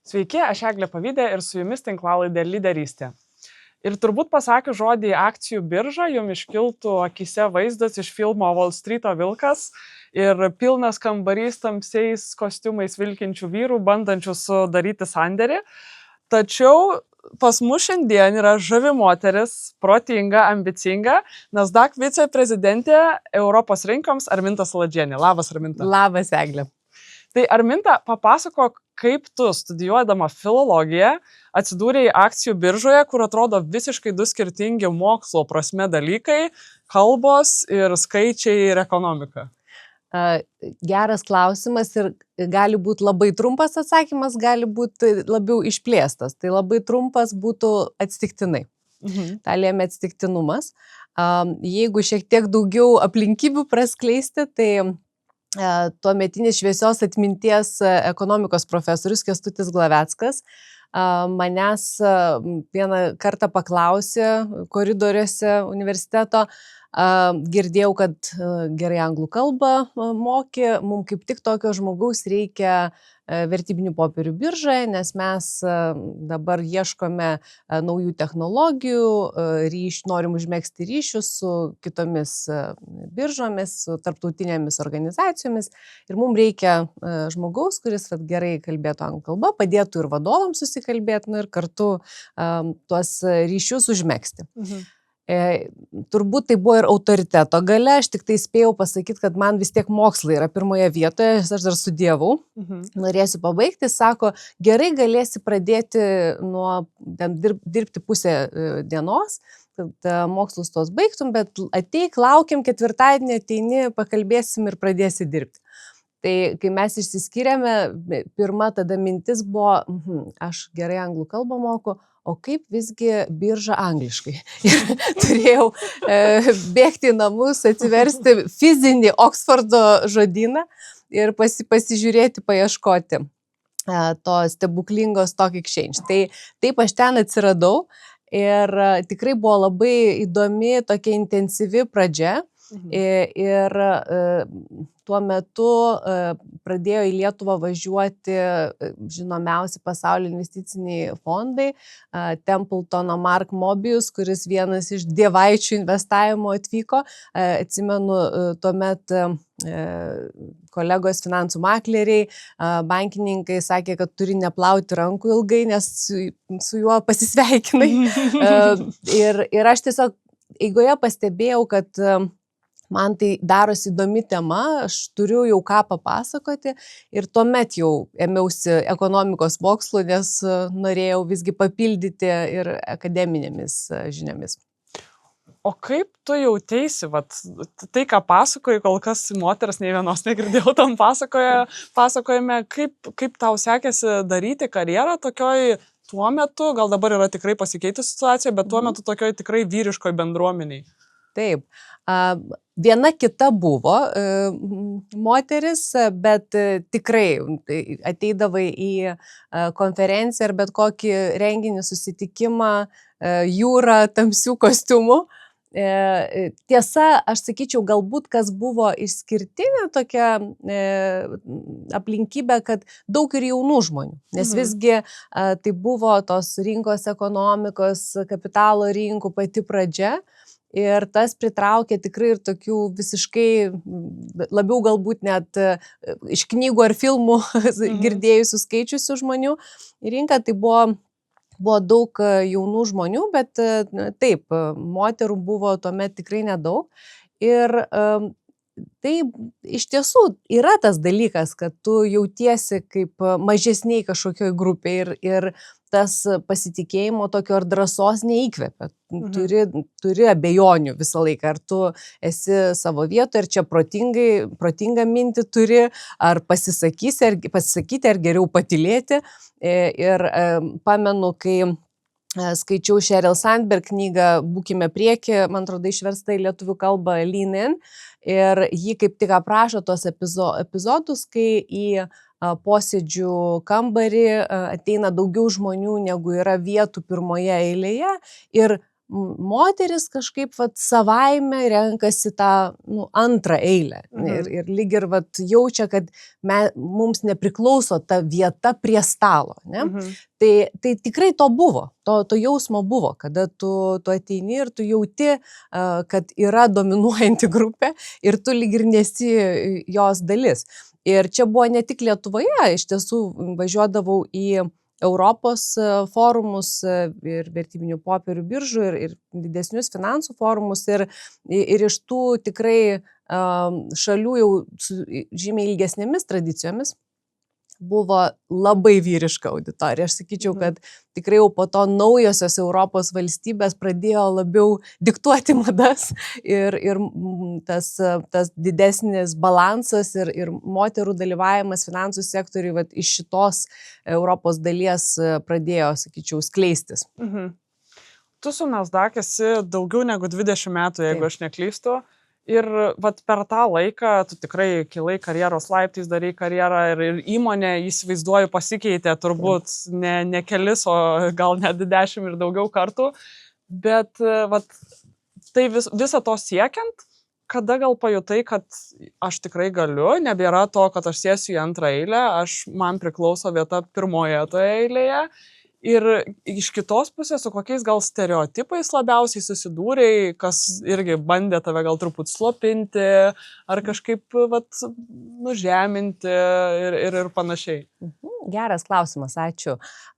Sveiki, aš Eglė Pavydė ir su jumis tinklalaidė Lyderystė. Ir turbūt pasakius žodį akcijų birža, jums iškiltų akise vaizdas iš filmo Wall Street'o vilkas ir pilnas kambarys tamsiais kostiumais vilkinčių vyrų, bandančių sudaryti sandėrį. Tačiau pas mus šiandien yra žavi moteris, protinga, ambicinga, Nasdaq viceprezidentė Europos rinkoms Arminta Saladžienė. Labas, Arminta. Labas, Eglė. Tai Arminta, papasakok, kaip tu studijuodama filologiją atsidūrei akcijų biržoje, kur atrodo visiškai du skirtingi mokslo prasme dalykai - kalbos ir skaičiai ir ekonomika. Geras klausimas ir gali būti labai trumpas atsakymas, gali būti labiau išplėstas. Tai labai trumpas būtų atsitiktinai. Ta lėmė atsitiktinumas. Jeigu šiek tiek daugiau aplinkybių praskleisti, tai tuometinis šviesios atminties ekonomikos profesorius Kęstutis Glaveckas manęs vieną kartą paklausė koridoriuose universiteto, girdėjau, kad gerai anglų kalbą moki, mums kaip tik tokio žmogaus reikia vertybinių popierių biržoje, nes mes dabar ieškome naujų technologijų, norim užmegzti ryšius su kitomis biržomis, su tarptautinėmis organizacijomis ir mums reikia žmogaus, kuris gerai kalbėtų anglų kalbą, padėtų ir vadovams susikalbėti, ir kartu tuos ryšius užmegzti. Turbūt tai buvo ir autoriteto galia, aš tik tai spėjau pasakyti, kad man vis tiek mokslai yra pirmoje vietoje, aš dar studijavau, norėsiu pabaigti, sako, gerai galėsi pradėti nuo dirbti pusę dienos, kad mokslus tos baigtum, bet ateik, laukiam, ketvirtadienį ateini, pakalbėsim ir pradėsi dirbti. Tai kai mes išsiskyrėme, pirma tada mintis buvo, aš gerai anglų kalbą moku, o kaip visgi birža angliškai. Ir turėjau bėgti į namus, atsiversti fizinį Oksfordo žodyną ir pasižiūrėti, paieškoti to stebuklingo Stock Exchange. Tai taip aš ten atsiradau ir tikrai buvo labai įdomi, tokia intensyvi pradžia. Ir tuo metu pradėjo į Lietuvą važiuoti žinomiausi pasaulio investiciniai fondai, Templetono Mark Mobius, kuris vienas iš dievaičių investavimo atvyko. Atsimenu, tuomet kolegos finansų makleriai, bankininkai sakė, kad turi neplauti rankų ilgai, nes su juo pasisveikinai. Ir aš tiesiog eigoje pastebėjau, kad man tai darosi įdomi tema, aš turiu jau ką papasakoti ir tuomet jau ėmiausi ekonomikos mokslų, nes norėjau visgi papildyti ir akademinėmis žiniomis. O kaip tu jauteisi, tai ką pasakoji, kol kas moters nei vienos negirdėjau tam pasakojime, kaip tau sekėsi daryti karjerą tokioj tuo metu, gal dabar yra tikrai pasikeitusi situacija, bet tuo metu tokioj tikrai vyriškoj bendruomeniai? Taip. Viena kita buvo moteris, bet tikrai ateidavai į konferenciją ar bet kokį renginį, susitikimą, jūrą tamsių kostiumų. Tiesa, aš sakyčiau, galbūt kas buvo išskirtinė tokia aplinkybė, kad daug ir jaunų žmonių, nes visgi tai buvo tos rinkos ekonomikos, kapitalo rinkų pati pradžia. Ir tas pritraukė tikrai ir tokių visiškai, labiau galbūt net iš knygų ar filmų girdėjusių, skaičiusių žmonių. Į rinką tai buvo daug jaunų žmonių, bet taip, moterų buvo tuomet tikrai nedaug. Ir tai iš tiesų yra tas dalykas, kad tu jautiesi kaip mažesniai kažkokioj grupėje ir tas pasitikėjimo tokio ar drąsos neįkvepia. Turi abejonių visą laiką, ar tu esi savo vietoje, ar čia protingą mintį turi, ar pasisakyti, ar geriau patylėti. Ir pamenu, kai skaičiau Sheryl Sandberg knygą Būkime prieky, man atrodo išversta į lietuvių kalbą Lean In, ir ji kaip tik aprašo tos epizodus, kai į posėdžių kambarį ateina daugiau žmonių, negu yra vietų pirmoje eilėje, ir moteris kažkaip savaime renkasi tą antrą eilę. Ir lyg ir jaučia, kad mums nepriklauso ta vieta prie stalo. Ne? Tai tikrai to buvo, to jausmo buvo, kada tu ateini ir tu jauti, kad yra dominuojanti grupė ir tu lyg ir nesi jos dalis. Ir čia buvo ne tik Lietuvoje, iš tiesų važiuodavau į Europos forumus ir vertybinių popierių biržų ir didesnius finansų forumus ir iš tų tikrai šalių jau su žymiai ilgesnėmis tradicijomis buvo labai vyriška auditorija. Aš sakyčiau, kad tikrai jau po to naujosios Europos valstybės pradėjo labiau diktuoti madas ir tas didesnis balansas ir moterų dalyvavimas finansų sektoriui iš šitos Europos dalies pradėjo, sakyčiau, skleistis. Tu su Nasdaq esi daugiau negu 20 metų, jeigu aš neklystu. Ir per tą laiką tu tikrai kilai karjeros laiptais, darai karjerą ir įmonė, įsivaizduoju, pasikeitė turbūt ne kelis, o gal net 10 ir daugiau kartų. Bet tai visą to siekiant, kada gal pajutai, kad aš tikrai galiu, nebėra to, kad aš sėsiu į antrą eilę, man priklauso vieta pirmoje toje eilėje. Ir iš kitos pusės, su kokiais gal stereotipais labiausiai susidūrei, kas irgi bandė tave gal truputį slopinti, ar kažkaip nužeminti ir panašiai? Geras klausimas, ačiū.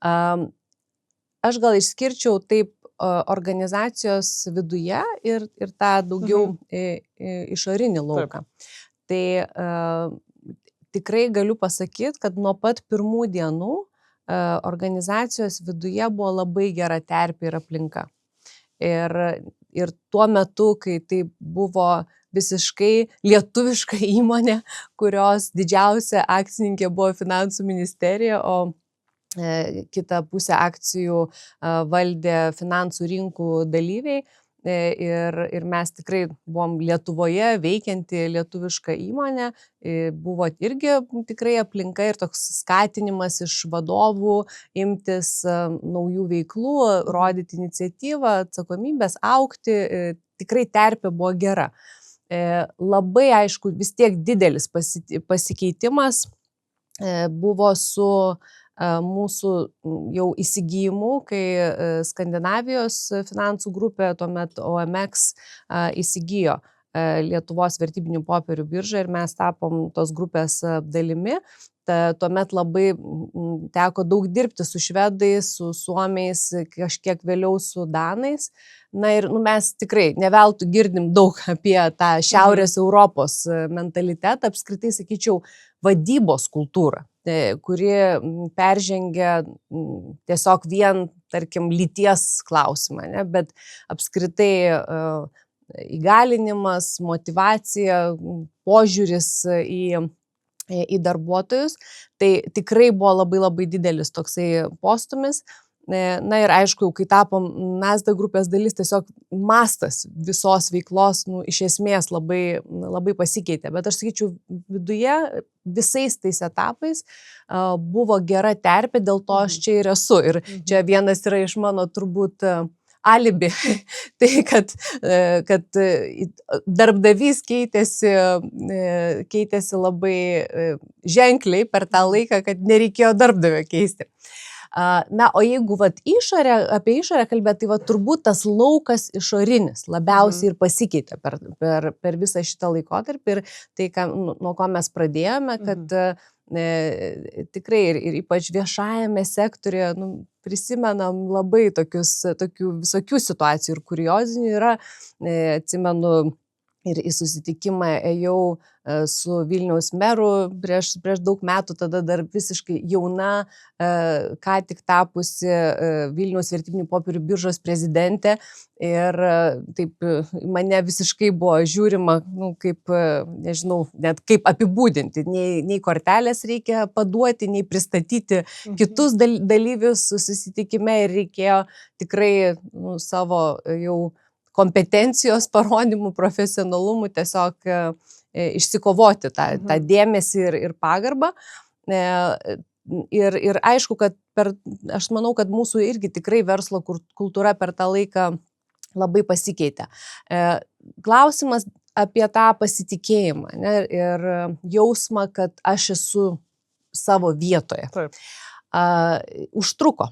Aš gal išskirčiau taip organizacijos viduje ir tą daugiau išorinį lauką. Tai tikrai galiu pasakyti, kad nuo pat pirmų dienų organizacijos viduje buvo labai gera terpė ir aplinka. Ir tuo metu, kai tai buvo visiškai lietuviška įmonė, kurios didžiausia akcininkė buvo Finansų ministerija, o kitą pusę akcijų valdė finansų rinkų dalyviai. Ir mes tikrai buvom Lietuvoje veikianti lietuviška įmonė, buvo irgi tikrai aplinka ir toks skatinimas iš vadovų imtis naujų veiklų, rodyti iniciatyvą, atsakomybės, augti, tikrai terpė buvo gera. Labai aišku, vis tiek didelis pasikeitimas buvo su mūsų jau įsigijimu, kai Skandinavijos finansų grupė, tuomet OMX, įsigijo Lietuvos vertybinių popierių biržą ir mes tapom tos grupės dalimi. Tuomet labai teko daug dirbti su švedais, su suomiais, kažkiek vėliau su danais. Na ir mes tikrai neveltui girdim daug apie tą Šiaurės Europos mentalitetą, apskritai sakyčiau vadybos kultūrą, kuri peržengia tiesiog vien, tarkim, lyties klausimą, ne? Bet apskritai įgalinimas, motyvacija, požiūris į darbuotojus, tai tikrai buvo labai didelis toksai postumis. Na ir aišku, kai tapom Nasdaq grupės dalis, tiesiog mastas visos veiklos iš esmės labai pasikeitė. Bet aš sakyčiau, viduje visais tais etapais buvo gera terpė, dėl to aš čia ir esu. Ir čia vienas yra iš mano turbūt alibi, tai kad darbdavys keitėsi labai ženkliai per tą laiką, kad nereikėjo darbdavio keisti. Na, o jeigu apie išorę kalbėt, tai turbūt tas laukas išorinis labiausiai ir pasikeitė per visą šitą laikotarpį ir tai, nuo ko mes pradėjome, kad tikrai ir ypač viešajame sektorėje prisimenam labai tokių visokių situacijų ir kuriozinių yra, atsimenu, ir į susitikimą ėjau su Vilniaus meru prieš daug metų, tada dar visiškai jauna, ką tik tapusi Vilniaus vertybinių popierių biržos prezidentė ir taip mane visiškai buvo žiūrima, kaip, nežinau, net kaip apibūdinti, nei kortelės reikia paduoti, nei pristatyti kitus dalyvius susitikime ir reikėjo tikrai savo jau kompetencijos parodymų, profesionalumų tiesiog išsikovoti tą dėmesį ir pagarbą. Ir aišku, kad aš manau, kad mūsų irgi tikrai verslo kultūra per tą laiką labai pasikeitė. Klausimas apie tą pasitikėjimą, ne, ir jausmą, kad aš esu savo vietoje. Taip. Užtruko,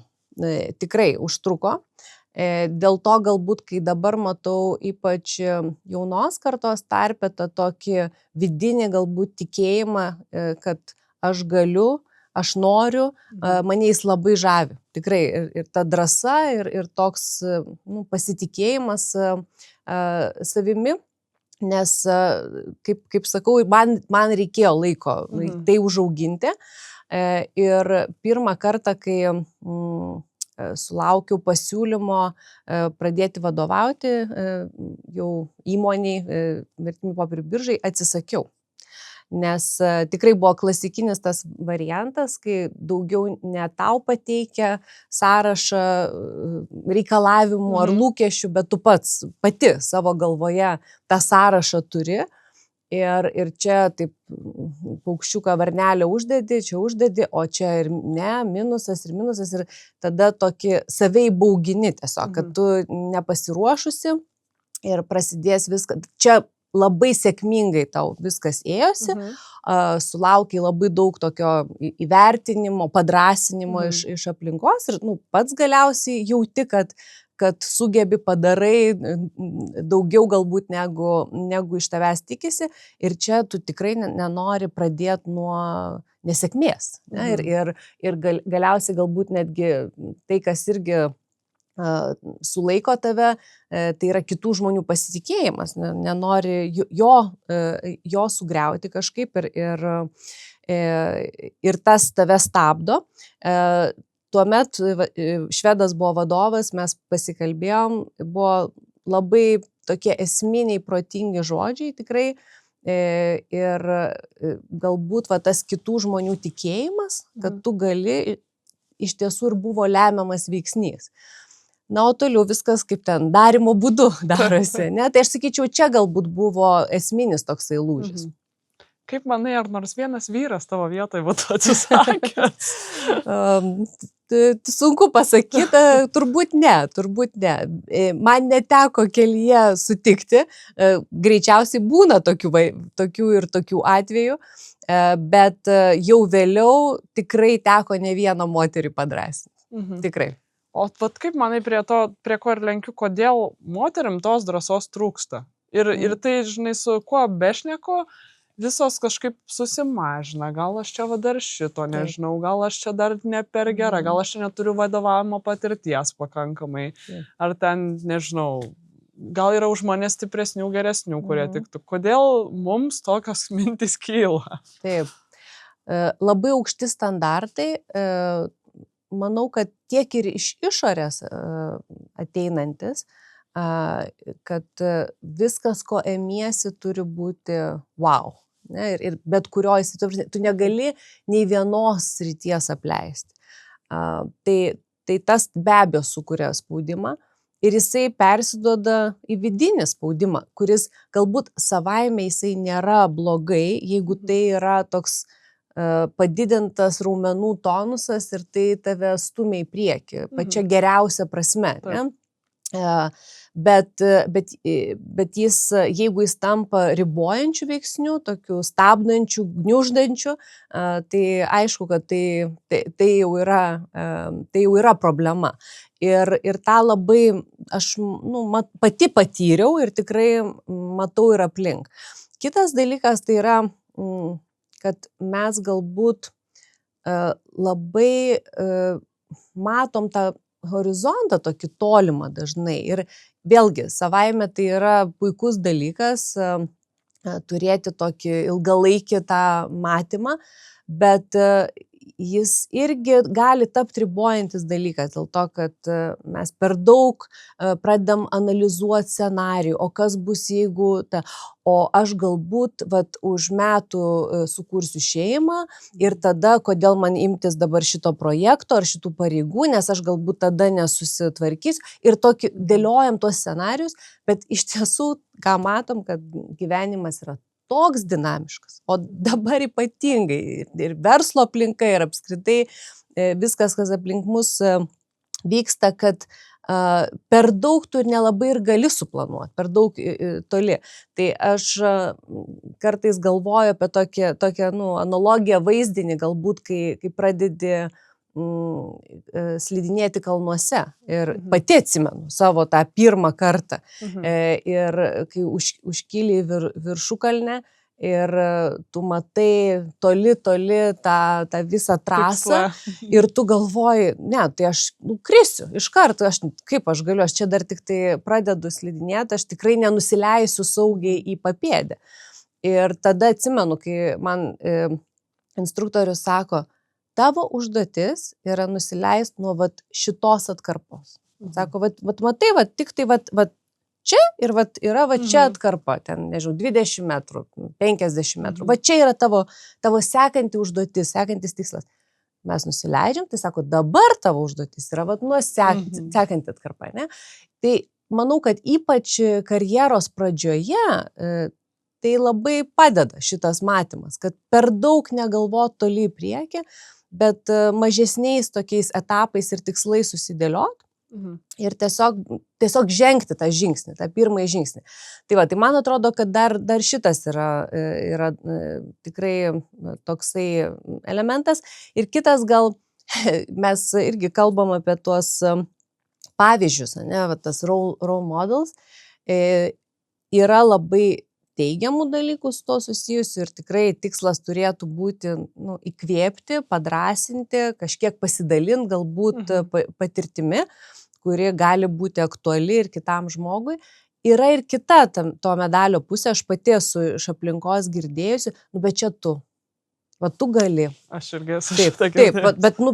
tikrai užtruko. Dėl to galbūt, kai dabar matau ypač jaunos kartos tarpe tą tokį vidinį galbūt tikėjimą, kad aš galiu, aš noriu, mane jis labai žavi. Tikrai ir ta drąsa, ir toks pasitikėjimas savimi, nes, kaip sakau, man reikėjo laiko tai užauginti. Ir pirmą kartą, kai sulaukiau pasiūlymo pradėti vadovauti jau įmoniai vertybinių popierių biržai, atsisakiau. Nes tikrai buvo klasikinis tas variantas, kai daugiau ne tau pateikia sąrašą reikalavimų ar lūkesčių, bet tu pati savo galvoje tą sąrašą turi. Ir čia taip paukščiuką varnelę uždedi, čia uždedi, o čia ir ne, minusas, ir tada tokį savai baugini tiesiog, kad tu nepasiruošusi ir prasidės viską. Čia labai sėkmingai tau viskas ėjosi, sulaukiai labai daug tokio įvertinimo, padrąsinimo iš aplinkos ir pats galiausiai jauti, kad sugebi, padarai daugiau galbūt negu iš tavęs tikisi, ir čia tu tikrai nenori pradėti nuo nesėkmės. Ne? Ir galiausiai galbūt netgi tai, kas irgi sulaiko tave, tai yra kitų žmonių pasitikėjimas, nenori jo sugriauti kažkaip ir tas tave stabdo. Tuomet švedas buvo vadovas, mes pasikalbėjom, buvo labai tokie esminiai, protingi žodžiai tikrai, ir galbūt tas kitų žmonių tikėjimas, kad tu gali, iš tiesų ir buvo lemiamas veiksnys. Na, o toliau viskas kaip ten darimo būdu darosi, ne? Tai aš sakyčiau, čia galbūt buvo esminis toksai lūžis. Kaip manai, ar nors vienas vyras tavo vietoje būtų atsisakęs? Sunku pasakyti, turbūt ne. Man neteko kelyje sutikti, greičiausiai būna tokių ir tokių atvejų, bet jau vėliau tikrai teko ne vieną moterį padrąsinti. Tikrai. O kaip manai prie ko ir lenkiu, kodėl moterim tos drąsos trūksta? Ir tai, žinai, su kuo bešneku, visos kažkaip susimažina, gal aš čia dar šito nežinau, gal aš čia dar ne per gera, gal aš čia neturiu vadovavimo patirties pakankamai, ar ten, nežinau, gal yra už mane stipresnių, geresnių, kurie tiktų. Kodėl mums tokios mintys kyla? Taip, labai aukšti standartai, manau, kad tiek ir iš išorės ateinantis, kad viskas, ko emiesi, turi būti wow. Ne, ir bet kurioj situacijoj, tu negali nei vienos srities apleisti. Tai tas be abejo sukuria spaudimą ir jisai persiduoda į vidinį spaudimą, kuris galbūt savaime jisai nėra blogai, jeigu tai yra toks padidintas raumenų tonusas ir tai tave stumia į priekį, pačia geriausia prasme. Ne? Bet jis, jeigu jis tampa ribojančių veiksnių, tokių stabdančių, gniuždančių, tai aišku, kad tai jau yra problema. Ir tą labai aš pati patyriau ir tikrai matau ir aplink. Kitas dalykas tai yra, kad mes galbūt labai matom tą horizontą tokį tolimą dažnai. Ir vėlgi, savaime tai yra puikus dalykas turėti tokį ilgalaikį tą matymą, bet jis irgi gali tapti ribojantis dalykas dėl to, kad mes per daug pradedam analizuoti scenarijų, o kas bus jeigu o aš galbūt už metų sukursiu šeimą ir tada kodėl man imtis dabar šito projekto ar šitų pareigų, nes aš galbūt tada nesusitvarkysiu ir tokį dėliojam tuos scenarijus, bet iš tiesų, ką matom, kad gyvenimas yra toks dinamiškas, o dabar ypatingai ir verslo aplinka ir apskritai viskas, kas aplink mus vyksta, kad per daug tu nelabai ir gali suplanuoti, per daug toli. Tai aš kartais galvoju apie tokią analogiją, vaizdinį, galbūt, kai pradedi slidinėti kalnuose. Ir pati atsimenu savo tą pirmą kartą. Ir kai užkyli viršukalnę ir tu matai toli tą visą trasą ir tu galvoji, ne, tai aš krisiu iš karto, kaip aš galiu, aš čia dar tik tai pradedu slidinėti, aš tikrai nenusileisiu saugiai į papėdę. Ir tada atsimenu, kai man instruktorius sako, tavo užduotis yra nusileisti nuo šitos atkarpos. Sako, matai, tik tai čia ir yra čia atkarpa, ten, nežinau, 20 metrų, 50 metrų. Čia yra tavo sekanti užduotis, sekantis tikslas. Mes nusileidžiam, tai sako, dabar tavo užduotis yra nuo sekanti atkarpa, ne? Tai manau, kad ypač karjeros pradžioje tai labai padeda šitas matymas, kad per daug negalvot toli į priekį, bet mažesniais tokiais etapais ir tikslais susidėliot ir tiesiog žengti tą žingsnį, tą pirmąjį žingsnį. Tai man atrodo, kad dar šitas yra tikrai toksai elementas. Ir kitas gal, mes irgi kalbam apie tuos pavyzdžius, ne, tas role models, yra labai teigiamų dalykų su to susijusių ir tikrai tikslas turėtų būti įkvėpti, padrąsinti, kažkiek pasidalinti galbūt patirtimi, kuri gali būti aktuali ir kitam žmogui. Yra ir kita to medalio pusė, aš pati esu iš aplinkos girdėjusi, bet čia tu. Tu gali. Aš irgi esu. Taip,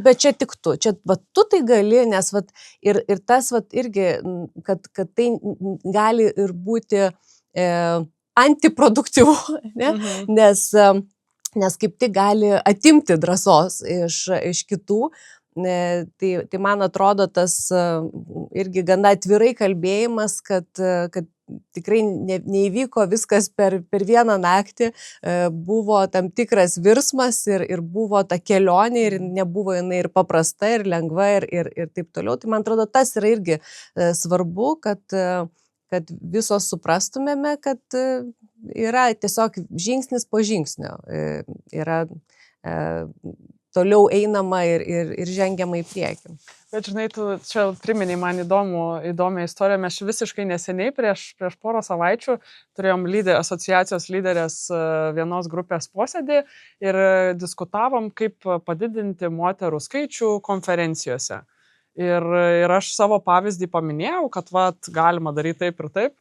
bet čia tik tu. Čia tu tai gali, nes ir tas irgi, kad tai gali ir būti antiproduktyvu, ne? Nes kaip tik gali atimti drąsos iš kitų. Tai man atrodo tas irgi gana atvirai kalbėjimas, kad tikrai neįvyko viskas per vieną naktį, buvo tam tikras virsmas ir buvo ta kelionė ir nebuvo jinai ir paprasta, ir lengva, ir taip toliau. Tai man atrodo tas yra irgi svarbu, kad visos suprastumėme, kad yra tiesiog žingsnis po žingsnio, yra toliau einama ir žengiama į priekį. Bet žinai, tu čia priminiai man įdomią istoriją. Mes visiškai neseniai, prieš porą savaičių, turėjom asociacijos lyderės vienos grupės posėdį ir diskutavom, kaip padidinti moterų skaičių konferencijose. Ir aš savo pavyzdį paminėjau, kad galima daryti taip ir taip.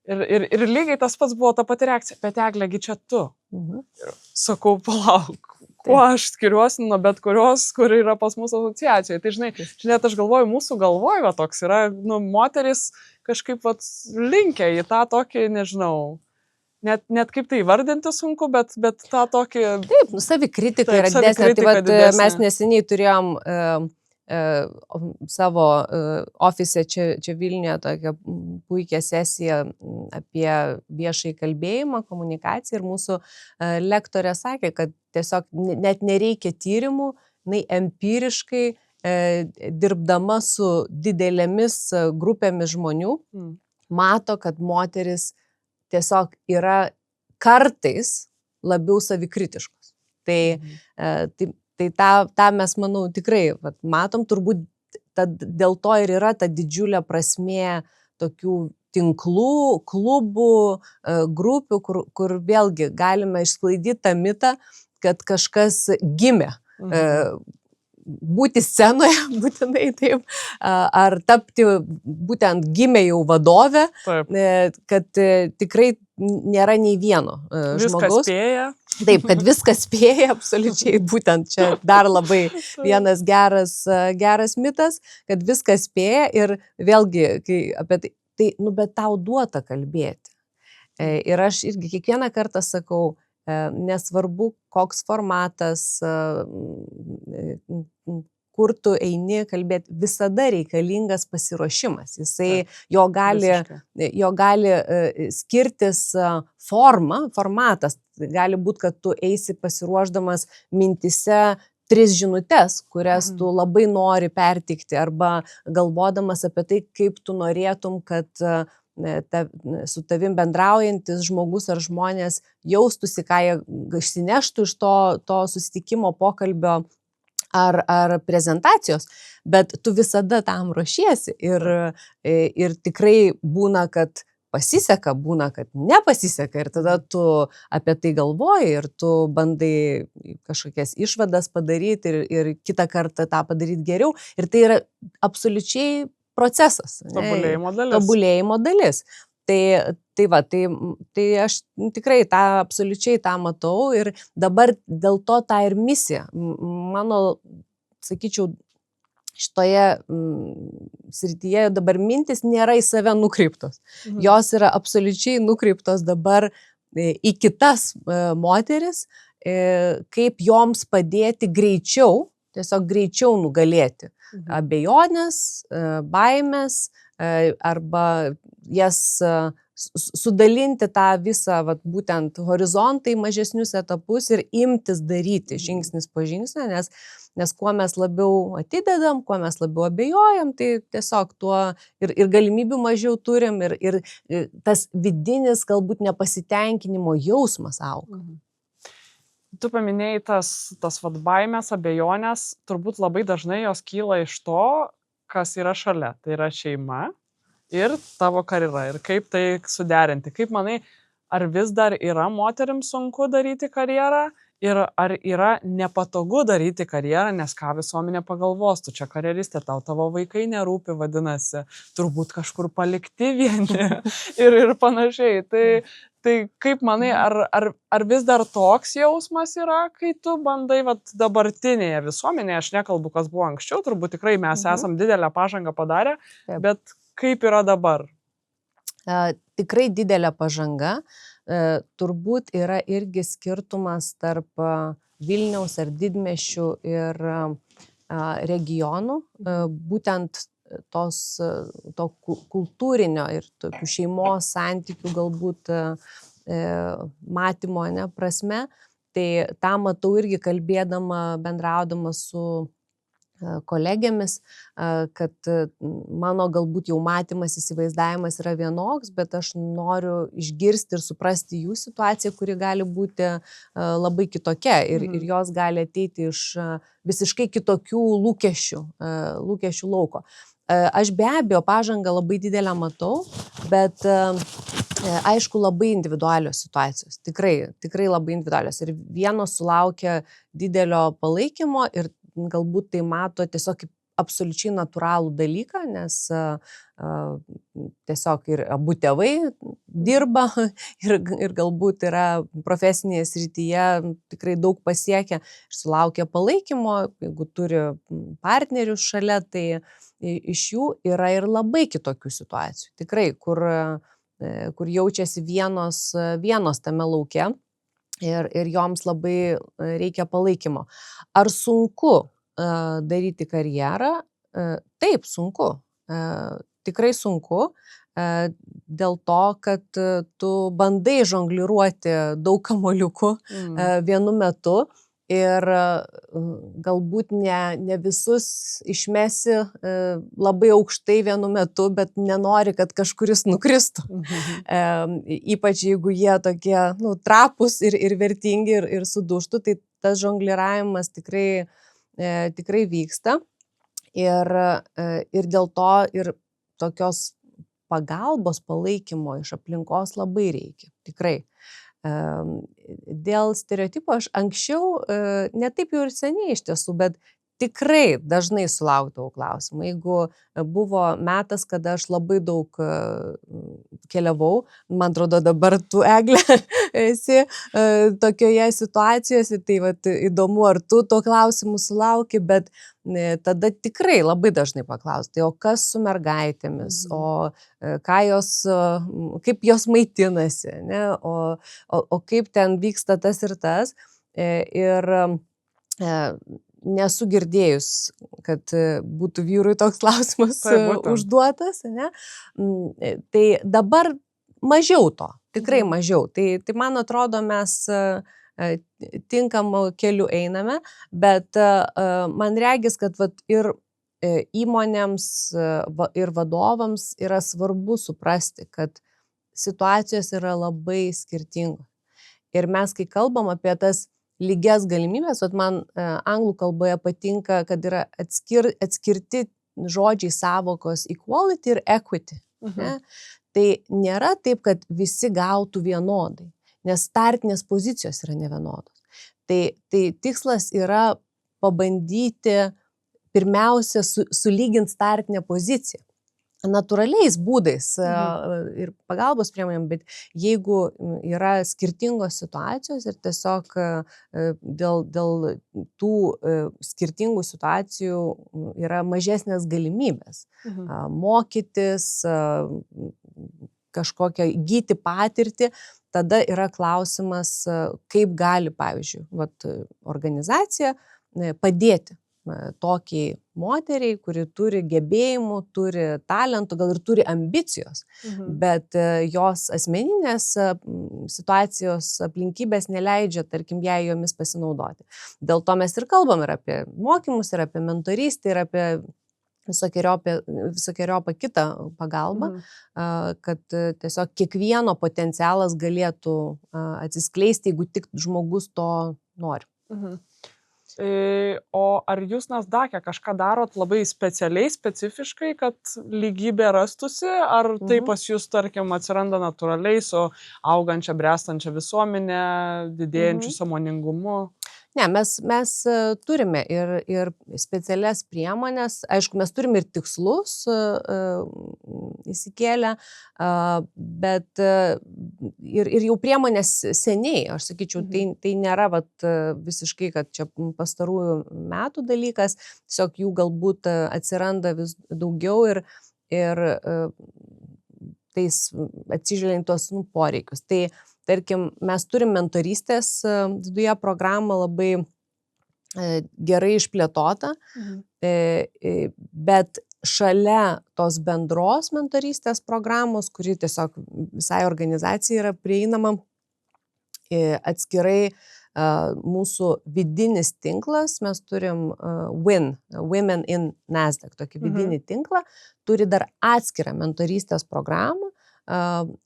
Ir lygiai tas pats buvo ta pati reakcija. Bet Eglė, čia tu. Ir sakau, palauk, kuo aš skiriuosi nuo bet kurios, kur yra pas mūsų asociacijoje. Tai žinai, net aš galvoju, mūsų galvoje toks yra, moteris kažkaip linkę į tą tokį, nežinau, net kaip tai įvardinti sunku, bet tą tokį... Taip, savikritika yra didesnė. Mes neseniai turėjom savo ofise čia Vilniuje tokią puikią sesiją apie viešai kalbėjimą, komunikaciją ir mūsų lektorė sakė, kad tiesiog net nereikia tyrimų, empiriškai dirbdama su didelėmis grupėmis žmonių, mato, kad moteris tiesiog yra kartais labiau savikritiškos. Tai tą mes, manau, tikrai matom, turbūt dėl to ir yra ta didžiulė prasmė tokių tinklų, klubų, grupių, kur vėlgi galime išsklaidyti tą mitą, kad kažkas gimė. Būti scenoje, būtinai taip, ar tapti būtent gimė jau vadovė, kad tikrai nėra nei vieno žmogaus. Viskas spėja. Taip, kad viskas spėja, absoliučiai, būtent čia dar labai vienas geras mitas, kad viskas spėja ir vėlgi, kai apie tai, bet tau duota kalbėti. Ir aš irgi kiekvieną kartą sakau, nesvarbu, koks formatas, kur tu eini kalbėti, visada reikalingas pasiruošimas. Jo gali skirtis formatas. Gali būti, kad tu eisi pasiruošdamas mintise 3 žinutes, kurias tu labai nori pertikti, arba galvodamas apie tai, kaip tu norėtum, kad su tavim bendraujantis žmogus ar žmonės jaustųsi, ką jie išsineštų iš to susitikimo, pokalbio ar prezentacijos, bet tu visada tam ruošiesi ir tikrai būna, kad pasiseka, būna, kad nepasiseka ir tada tu apie tai galvoji ir tu bandai kažkokias išvadas padaryti ir kitą kartą tą padaryti geriau ir tai yra absoliučiai procesas. Tobulėjimo dalis. Tai aš tikrai absoliučiai tą matau ir dabar dėl to tą ir misija. Mano, sakyčiau, šitoje srityje dabar mintis nėra į save nukreiptos. Jos yra absoliučiai nukreiptos dabar į kitas moteris, kaip joms padėti greičiau, tiesiog greičiau nugalėti abejonės, baimės arba jas sudalinti tą visą būtent horizontą į mažesnius etapus ir imtis daryti žingsnis po žingsnio, nes kuo mes labiau atidedam, kuo mes labiau abejojam, tai tiesiog tuo ir galimybių mažiau turim ir tas vidinis galbūt nepasitenkinimo jausmas auga. Tu paminėjai tas baimės, abejonės, turbūt labai dažnai jos kyla iš to, kas yra šalia. Tai yra šeima ir tavo karjera ir kaip tai suderinti. Kaip manai, ar vis dar yra moterims sunku daryti karjerą ir ar yra nepatogu daryti karjerą, nes ką visuomenė pagalvos, tu čia karjeristė, tavo vaikai nerūpi, vadinasi, turbūt kažkur palikti vieni ir panašiai. Tai kaip manai, ar vis dar toks jausmas yra, kai tu bandai dabartinėje visuomenėje, aš nekalbu, kas buvo anksčiau, turbūt tikrai mes esam didelę pažangą padarę, bet kaip yra dabar? Tikrai didelė pažanga. Turbūt yra irgi skirtumas tarp Vilniaus ar didmiesčių ir regionų, būtent to kultūrinio ir tokių šeimos santykių galbūt matymo prasme. Tai tą matau irgi kalbėdama, bendraudama su kolegėmis, kad mano galbūt jau matymas, įsivaizdavimas yra vienoks, bet aš noriu išgirsti ir suprasti jų situaciją, kuri gali būti labai kitokia ir jos gali ateiti iš visiškai kitokių lūkesčių lauko. Aš be abejo pažangą labai didelę matau, bet aišku labai individualios situacijos, tikrai labai individualios ir vienos sulaukia didelio palaikymo ir galbūt tai mato tiesiog kaip absoliučiai natūralų dalyką, nes tiesiog ir abu tėvai dirba ir galbūt yra profesinėje srityje tikrai daug pasiekę ir sulaukia palaikymo, jeigu turi partnerius šalia, tai iš jų yra ir labai kitokių situacijų. Tikrai, kur jaučiasi vienos tame lauke. Ir joms labai reikia palaikymo. Ar sunku daryti karjerą? Taip, sunku. Tikrai sunku. Dėl to, kad tu bandai žongliruoti daug kamuoliukų vienu metu ir galbūt ne visus išmesi labai aukštai vienu metu, bet nenori, kad kažkuris nukristų. Ypač jeigu jie tokie trapūs ir vertingi ir sudužtų, tai tas žongliravimas tikrai vyksta. Ir dėl to ir tokios pagalbos, palaikymo iš aplinkos labai reikia. Tikrai. Dėl stereotipų aš anksčiau, ne taip jau ir seniai iš tiesų, bet tikrai dažnai sulaukdavau klausimų. Jeigu buvo metas, kada aš labai daug keliavau, man atrodo dabar tu, Egle, esi tokioje situacijose, tai įdomu, ar tu to klausimų sulauki, bet tada tikrai labai dažnai paklausti, tai o kas su mergaitėmis, o kaip jos maitinasi, ne? O kaip ten vyksta tas ir tas. Ir nesu girdėjus, kad būtų vyrui toks klausimas užduotas, ne? Tai dabar mažiau to, tikrai mažiau. Tai man atrodo, mes tinkamu keliu einame, bet man regis, kad vat, ir įmonėms ir vadovams yra svarbu suprasti, kad situacijos yra labai skirtingos. Ir mes, kai kalbam apie tas lygias galimybės, man anglų kalboje patinka, kad yra atskirti žodžiai savokos equality ir equity. Ne? Tai nėra taip, kad visi gautų vienodai, nes startinės pozicijos yra nevienodos. Tai tikslas yra pabandyti pirmiausia sulyginti startinę poziciją. Natūraliais būdais ir pagalbos priemonėm, bet jeigu yra skirtingos situacijos ir tiesiog dėl tų skirtingų situacijų yra mažesnės galimybės mokytis, kažkokią įgyti patirtį, tada yra klausimas, kaip gali, pavyzdžiui, organizacija padėti tokiai moteriai, kuri turi gebėjimų, turi talentų, gal ir turi ambicijos, bet jos asmeninės situacijos aplinkybės neleidžia, tarkim, jai jomis pasinaudoti. Dėl to mes ir kalbam ir apie mokymus, ir apie mentorystę, ir apie visokiojopą kitą pagalbą, kad tiesiog kiekvieno potencialas galėtų atsiskleisti, jeigu tik žmogus to nori. O ar jūs Nasdaq'e kažką darot labai specialiai, specifiškai, kad lygybė rastusi, ar tai pas jūs, tarkim, atsiranda natūraliai su augančia, bręstančia visuomenė, didėjančiu sąmoningumu? Ne, mes turime ir specialias priemonės, aišku, mes turime ir tikslus įsikėlę, bet ir jau priemonės seniai, aš sakyčiau, tai nėra visiškai, kad čia pastarųjų metų dalykas, tiesiog jų galbūt atsiranda vis daugiau ir tais atsižvelgiant tuos poreikius. Tai tarkim, mes turim mentorystės viduje programą labai gerai išplėtotą, bet šalia tos bendros mentorystės programos, kuri tiesiog visai organizacijai yra prieinama, atskirai mūsų vidinis tinklas, mes turim Women in Nasdaq, tokį vidinį tinklą, turi dar atskirą mentorystės programą.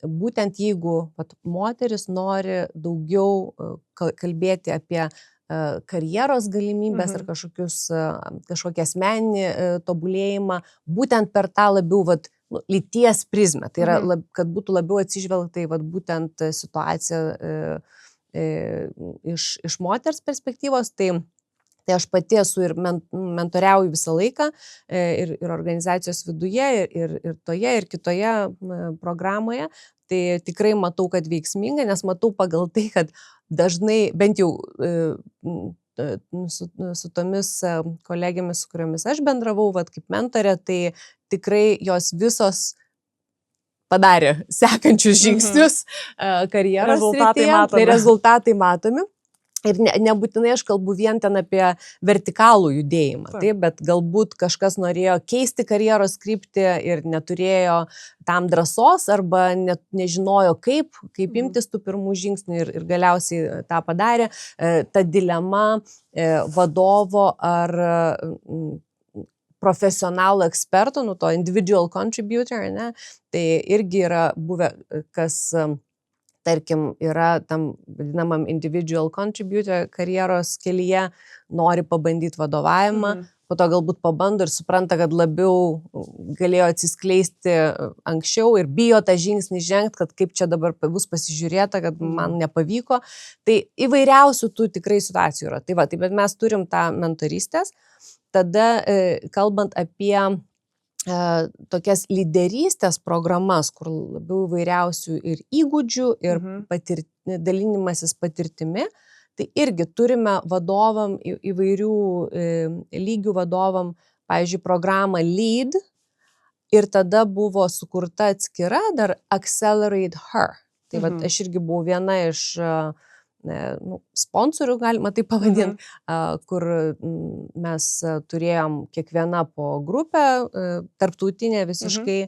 Būtent jeigu moteris nori daugiau kalbėti apie karjeros galimybės ar kažkokią asmeninį tobulėjimą, būtent per tą labiau lyties prizmę. Tai yra, kad būtų labiau atsižvelgta į būtent situaciją iš moters perspektyvos. Tai aš pati esu ir mentoriauju visą laiką ir organizacijos viduje, ir toje, ir kitoje programoje. Tai tikrai matau, kad veiksminga, nes matau pagal tai, kad dažnai, bent jau su tomis kolegėmis, su kuriomis aš bendravau, kaip mentorė, tai tikrai jos visos padarė sekančius žingsnius karjeros srityje. Tai rezultatai matomi. Ir nebūtinai aš kalbu vien ten apie vertikalų judėjimą, bet galbūt kažkas norėjo keisti karjeros kryptį ir neturėjo tam drąsos arba nežinojo, kaip imtis tų pirmų žingsnių ir galiausiai tą padarė. Ta dilema vadovo ar profesionalų ekspertų, to individual contributor, ne, tai irgi yra buvę, kas tarkim, yra tam vadinamam individual contributor karjeros kelyje, nori pabandyti vadovavimą, po to galbūt pabando ir supranta, kad labiau galėjo atsiskleisti anksčiau ir bijo tą žingsnį žengti, kad kaip čia dabar bus pasižiūrėta, kad man nepavyko. Tai įvairiausių tų tikrai situacijų yra. Tai bet mes turim tą mentorystės. Tada, kalbant apie tokias lyderystės programas, kur labiau įvairiausių ir įgūdžių, ir dalinimasis patirtimi, tai irgi turime vadovam, įvairių lygių vadovam, pavyzdžiui, programą LEAD, ir tada buvo sukurta atskira dar Accelerate Her. Tai aš irgi buvau viena iš sponsorių, galima tai pavadinti, kur mes turėjom kiekviena po grupę, tarptautinė visiškai,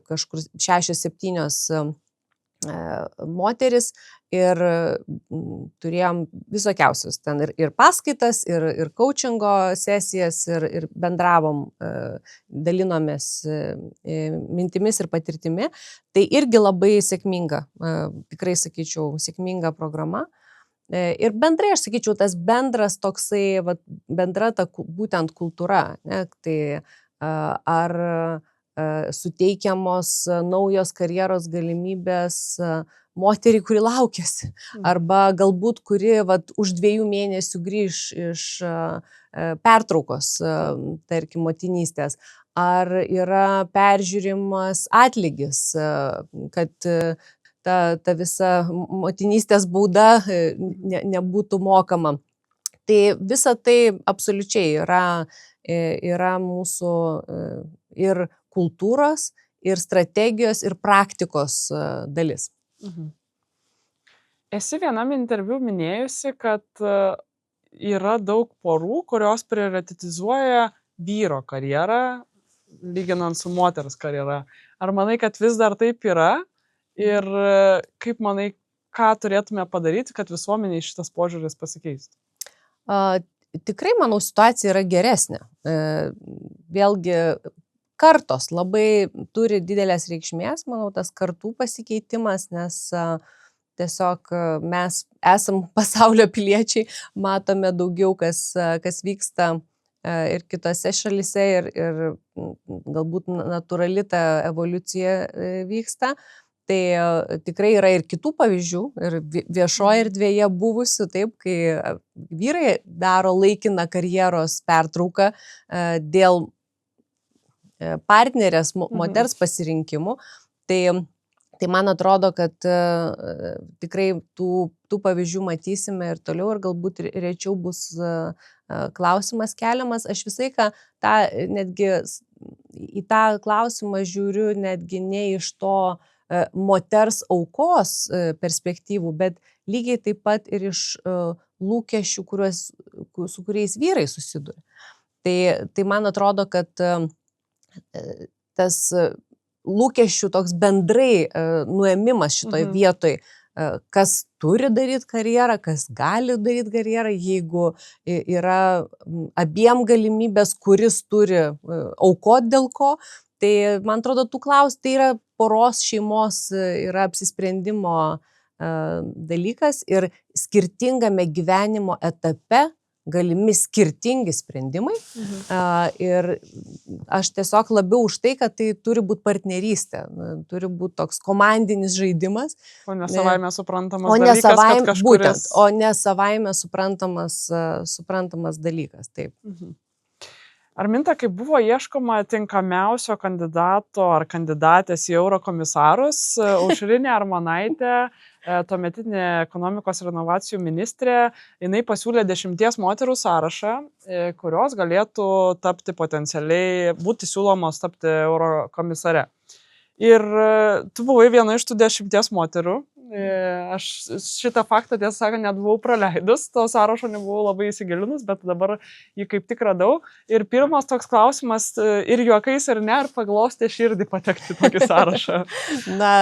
kažkur 6-7 moteris ir turėjom visokiausius ten ir paskaitas, ir coachingo sesijas, ir bendravom, dalinomės mintimis ir patirtimi. Tai irgi labai sėkminga, tikrai sakyčiau, sėkminga programa. Ir bendrai, aš sakyčiau, tas bendras toksai, bendra ta būtent kultūra, ne, tai ar suteikiamos naujos karjeros galimybės moteriai, kuri laukiasi, arba galbūt kuri už 2 mėnesių grįž iš pertraukos, tarkim, motinystės, ar yra peržiūrimas atlygis, kad ta visa motinystės bauda nebūtų mokama. Tai visa tai absoliučiai yra mūsų ir kultūros, ir strategijos, ir praktikos dalis. Esi vienam interviu minėjusi, kad yra daug porų, kurios prioritetizuoja vyro karjerą, lyginant su moters karjera. Ar manai, kad vis dar taip yra? Ir kaip manai, ką turėtume padaryti, kad visuomeniai šitas požiūris pasikeistų? Tikrai, manau, situacija yra geresnė. Vėlgi, kartos labai turi didelės reikšmės, manau, tas kartų pasikeitimas, nes tiesiog mes esam pasaulio piliečiai, matome daugiau, kas vyksta ir kitose šalyse, ir galbūt natūrali ta evoliucija vyksta. Tai tikrai yra ir kitų pavyzdžių, ir viešoje erdvėje buvusių, taip, kai vyrai daro laikiną karjeros pertrauką dėl partnerės moters pasirinkimų. Tai man atrodo, kad tikrai tų pavyzdžių matysime ir toliau, ir galbūt rečiau bus klausimas keliamas. Aš visai netgi į tą klausimą žiūriu netgi ne iš to moters aukos perspektyvų, bet lygiai taip pat ir iš lūkesčių, su kuriais vyrai susiduria. Tai man atrodo, kad tas lūkesčių toks bendrai nuėmimas šitoj vietoj, kas turi daryti karjerą, kas gali daryti karjerą, jeigu yra abiem galimybės, kuris turi aukoti dėl ko. Tai man atrodo, tai yra poros šeimos, yra apsisprendimo dalykas, ir skirtingame gyvenimo etape galimi skirtingi sprendimai. Ir aš tiesiog labiau už tai, kad tai turi būti partnerystė, turi būti toks komandinis žaidimas. O ne savaime suprantamas dalykas, kad kažkuris... O ne savaime suprantamas dalykas, taip. Arminta, kaip buvo ieškoma tinkamiausio kandidato ar kandidatės į eurokomisarus, Aušrinė Armonaitė, tuometinė ekonomikos ir inovacijų ministrė, jinai pasiūlė 10 moterų sąrašą, kurios galėtų tapti potencialiai, būti siūlomos tapti eurokomisare. Ir tu buvai viena iš tų 10 moterų. Aš šitą faktą, tiesą sakant, net buvau praleidus, to sąrašo nebuvau labai įsigilinus, bet dabar jį kaip tik radau. Ir pirmas toks klausimas, ir juokais, ir ne, ar paglostė širdį patekti tokį sąrašą? Na,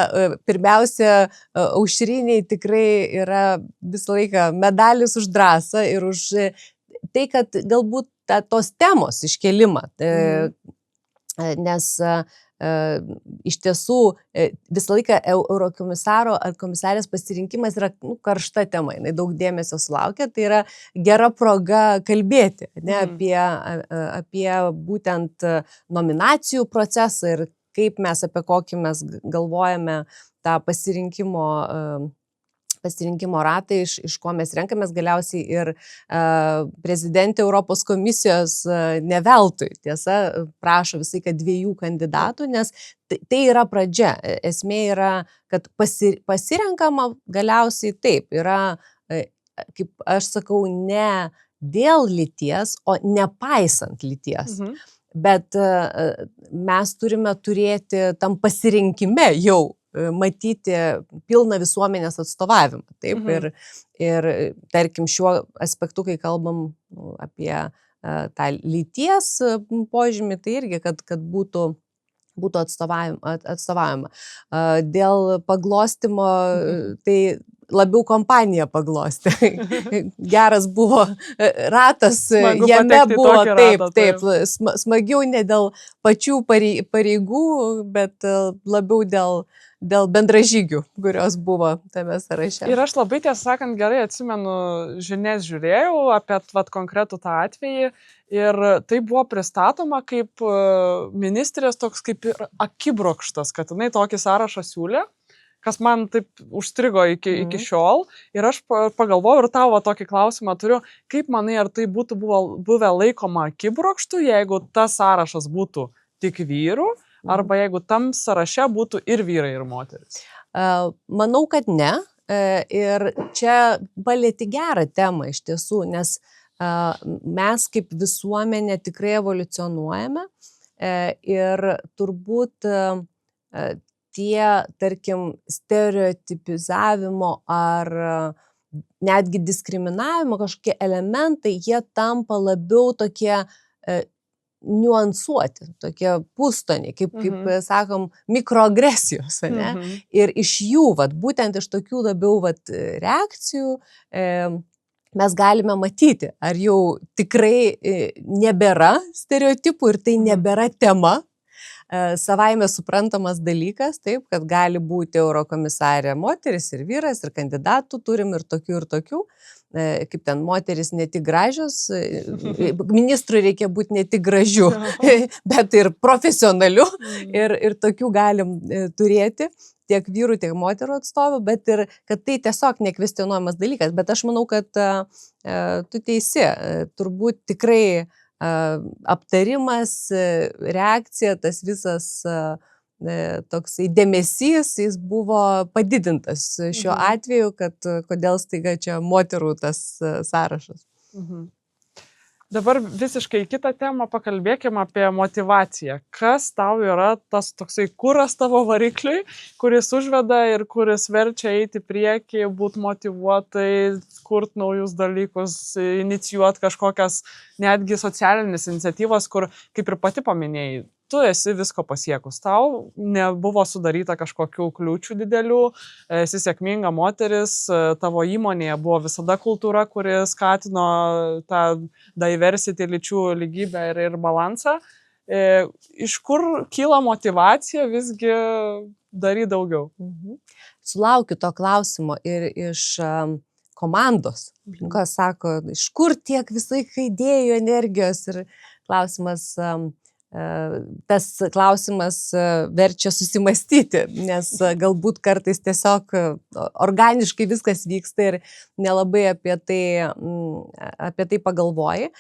pirmiausia, Aušriniai tikrai yra visą laiką medalis už drąsą ir už tai, kad galbūt tos temos iškelimą, nes iš tiesų visą laiką eurokomisaro ar komisarės pasirinkimas yra karšta tema, jinai daug dėmesio sulaukia, tai yra gera proga kalbėti apie būtent nominacijų procesą ir kaip mes, apie kokį mes galvojame tą pasirinkimo ratą, iš ko mes renkamės. Galiausiai ir prezidentė Europos komisijos ne veltui, tiesa, prašo visai, kad 2 kandidatų, nes tai yra pradžia. Esmė yra, kad pasirenkama galiausiai taip, yra, kaip aš sakau, ne dėl lyties, o nepaisant lyties. Bet mes turime turėti tam pasirinkime jau matyti pilną visuomenės atstovavimą. Taip, ir tarkim šiuo aspektu, kai kalbam apie tą lyties požymį, tai irgi, kad būtų būtų atstovaujama. Dėl paglostimo, tai labiau kompanija paglostė. Geras buvo ratas, Smagu jame patekti į buvo tokį ratą, taip, smagiau ne dėl pačių pareigų, bet labiau dėl bendražygių, kurios buvo tame sąraše. Ir aš labai, tiesą sakant, gerai atsimenu, žinias žiūrėjau apie konkretų tą atvejį ir tai buvo pristatoma kaip ministrės toks kaip ir akibrokštas, kad jinai tokį sąrašą siūlė, kas man taip užstrigo iki šiol. Ir aš pagalvojau ir tavo tokį klausimą turiu, kaip manai, ar tai būtų buvę laikoma akibrokštų, jeigu tas sąrašas būtų tik vyrų, arba jeigu tam sąraše būtų ir vyrai, ir moteris? Manau, kad ne. Ir čia palieti gerą temą iš tiesų, nes mes kaip visuomenė tikrai evoliucionuojame ir turbūt tie, tarkim, stereotipizavimo ar netgi diskriminavimo kažkokie elementai, jie tampa labiau tokie niuansuoti, tokie pustoniai, kaip sakom, mikroagresijos, ne? Ir iš jų, būtent iš tokių labiau reakcijų mes galime matyti, ar jau tikrai nebėra stereotipų ir tai nebėra tema, savaime suprantamas dalykas, taip, kad gali būti eurokomisarė moteris ir vyras, ir kandidatų turim ir tokių, kaip ten moteris ne tik gražios, ministrui reikia būti ne tik gražių, bet ir profesionalių, ir tokių galim turėti, tiek vyrų, tiek moterų atstovų, bet ir kad tai tiesiog nekvestionuojamas dalykas, bet aš manau, kad tu teisi, turbūt tikrai aptarimas, reakcija, tas visas toksai dėmesys, jis buvo padidintas šiuo atveju, kad kodėl staiga čia moterų tas sąrašas. Dabar visiškai kitą temą pakalbėkime apie motivaciją. Kas tau yra tas toksai kuras tavo varikliui, kuris užveda ir kuris verčia eiti priekį, būti motyvuotai, kurti naujus dalykus, inicijuoti kažkokias netgi socialinės iniciatyvas, kur, kaip ir pati paminėjai, tu esi visko pasiekus. Tau nebuvo sudaryta kažkokių kliūčių didelių, esi sėkminga moteris, tavo įmonėje buvo visada kultūra, kuri skatino tą diversity, lyčių lygybę ir balansą. Iš kur kyla motivacija visgi daryti daugiau? Sulaukiu to klausimo ir iš komandos, kas sako, iš kur tiek visai idėjų, energijos, ir klausimas, tas klausimas verčia susimastyti, nes galbūt kartais tiesiog organiškai viskas vyksta ir nelabai apie tai pagalvoji.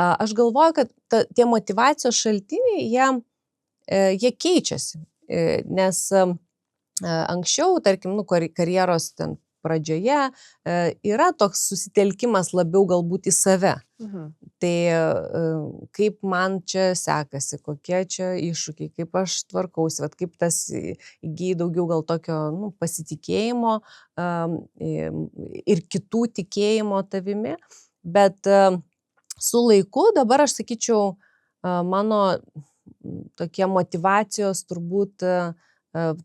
Aš galvoju, kad tie motyvacijos šaltiniai, jie keičiasi, nes anksčiau, tarkim, karjeros ten pradžioje yra toks susitelkimas labiau galbūt į save. Tai kaip man čia sekasi, kokie čia iššūkiai, kaip aš tvarkausi, kaip tas įgyja daugiau gal tokio pasitikėjimo ir kitų tikėjimo tavimi. Bet su laiku dabar aš sakyčiau, mano tokie motyvacijos turbūt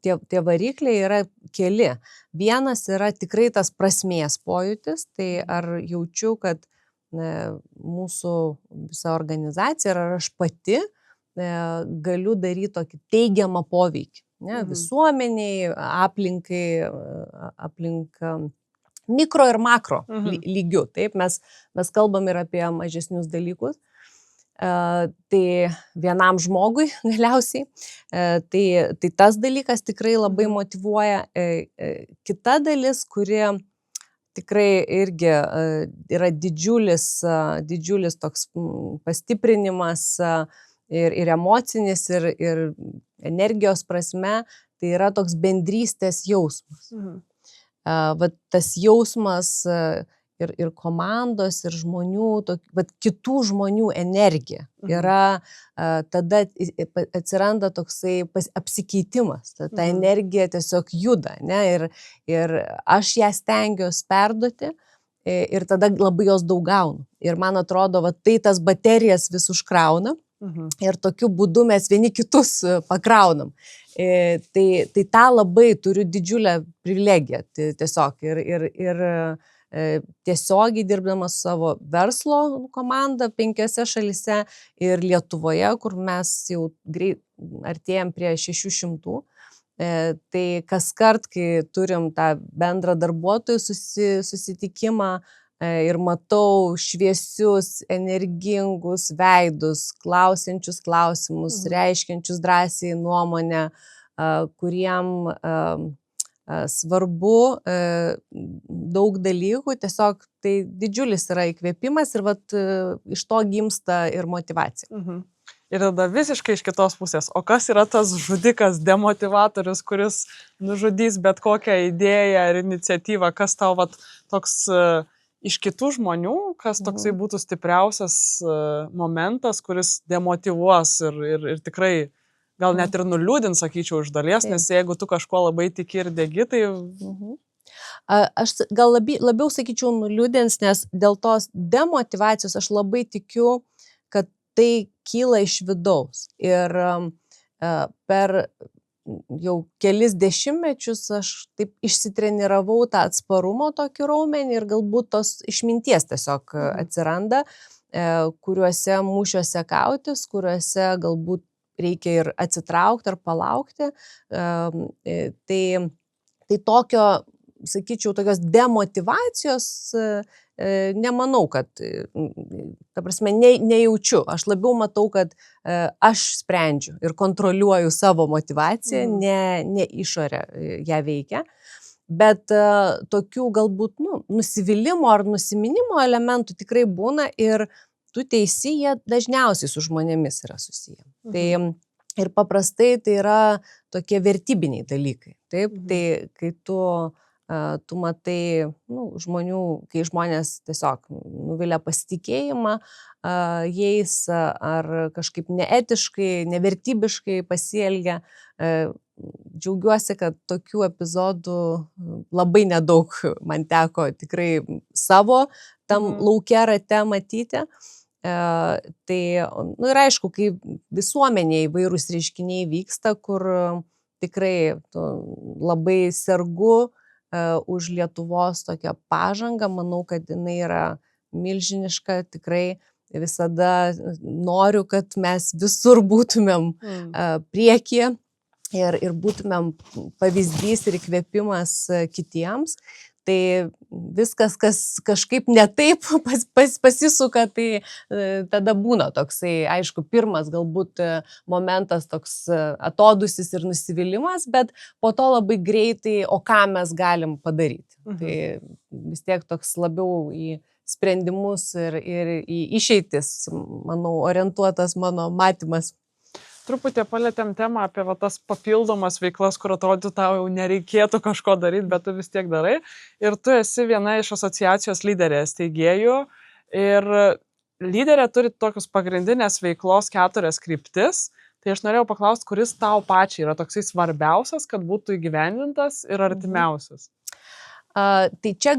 tie varikliai yra keli. Vienas yra tikrai tas prasmės pojūtis, tai ar jaučiu, kad mūsų visa organizacija, ar aš pati galiu daryti tokį teigiamą poveikį, visuomeniai, aplinkai, mikro ir makro lygių. Taip, mes kalbam ir apie mažesnius dalykus. Tai vienam žmogui galiausiai, tai tas dalykas tikrai labai motyvuoja. Kita dalis, kuri tikrai irgi yra didžiulis toks pastiprinimas ir emocinis, ir energijos prasme, tai yra toks bendrystės jausmas. Tas jausmas ir komandos, ir žmonių, kitų žmonių energija. Yra, tada atsiranda toksai apsikeitimas, ta energija tiesiog juda, ne? Ir aš ją stengiuosi perduoti ir tada labai jos daug gaunu. Ir man atrodo, tai tas baterijas vis užkrauna ir tokiu būdu mes vieni kitus pakraunam. Tai tą labai turiu didžiulę privilegiją tiesiog ir tiesiogiai dirbdama su savo verslo komanda 5 šalyse ir Lietuvoje, kur mes jau greit artėjam prie 600. Tai kas kart, kai turim tą bendrą darbuotojų susitikimą ir matau šviesius, energingus veidus, klausiančius klausimus, reiškiančius drąsiai nuomonę, kuriem svarbu daug dalykų, tiesiog tai didžiulis yra įkvėpimas ir iš to gimsta ir motyvacija. Ir tada visiškai iš kitos pusės, o kas yra tas žudikas, demotivatorius, kuris nužudys bet kokią idėją ir iniciatyvą, kas tau toks iš kitų žmonių, kas toksai būtų stipriausias momentas, kuris demotyvuos ir tikrai gal net ir nuliūdins, sakyčiau, iš dalies, nes jeigu tu kažko labai tiki ir degi, tai... Aš gal labiau sakyčiau nuliūdins, nes dėl tos demotyvacijos aš labai tikiu, kad tai kyla iš vidaus. Ir per jau kelis dešimtmečius aš taip išsitreniravau tą atsparumo tokį raumenį ir galbūt tos išminties tiesiog atsiranda, kuriuose mūšiuose kautis, kuriuose galbūt reikia ir atsitraukti ar palaukti. Tai tokio, sakyčiau, tokios demotyvacijos nemanau, kad, ta prasme, nejaučiu. Aš labiau matau, kad aš sprendžiu ir kontroliuoju savo motyvaciją, ne išorė ją veikia. Bet tokių galbūt nusivylimų ar nusiminimo elementų tikrai būna ir tu teisi, jie dažniausiai su žmonėmis yra susiję. Tai ir paprastai tai yra tokie vertybiniai dalykai. Taip? Tai kai tu matai žmonių, kai žmonės tiesiog nuvilia pasitikėjimą jais ar kažkaip neetiškai, nevertybiškai pasielgia, džiaugiuosi, kad tokių epizodų labai nedaug man teko tikrai savo tam lauke rate matyti. Tai, ir aišku, kai visuomenėje įvairūs reiškiniai vyksta, kur tikrai labai sergu už Lietuvos tokią pažangą, manau, kad jinai yra milžiniška, tikrai visada noriu, kad mes visur būtumėm priekyje ir būtumėm pavyzdys ir įkvėpimas kitiems. Tai viskas, kas kažkaip netaip pasisuka, tai tada būna toksai, aišku, pirmas galbūt momentas toks atodusis ir nusivylimas, bet po to labai greitai, o ką mes galim padaryti. Tai vis tiek toks labiau į sprendimus ir į išeitis, manau, orientuotas mano matymas. Truputį palėtėm temą apie tas papildomas veiklas, kur atrodytų tau jau nereikėtų kažko daryti, bet tu vis tiek darai. Ir tu esi viena iš asociacijos lyderės steigėjų. Ir lyderė turi tokius pagrindinės veiklos 4 kryptis. Tai aš norėjau paklausti, kuris tau pačiai yra toksai svarbiausias, kad būtų įgyvendintas ir artimiausias. Tai čia,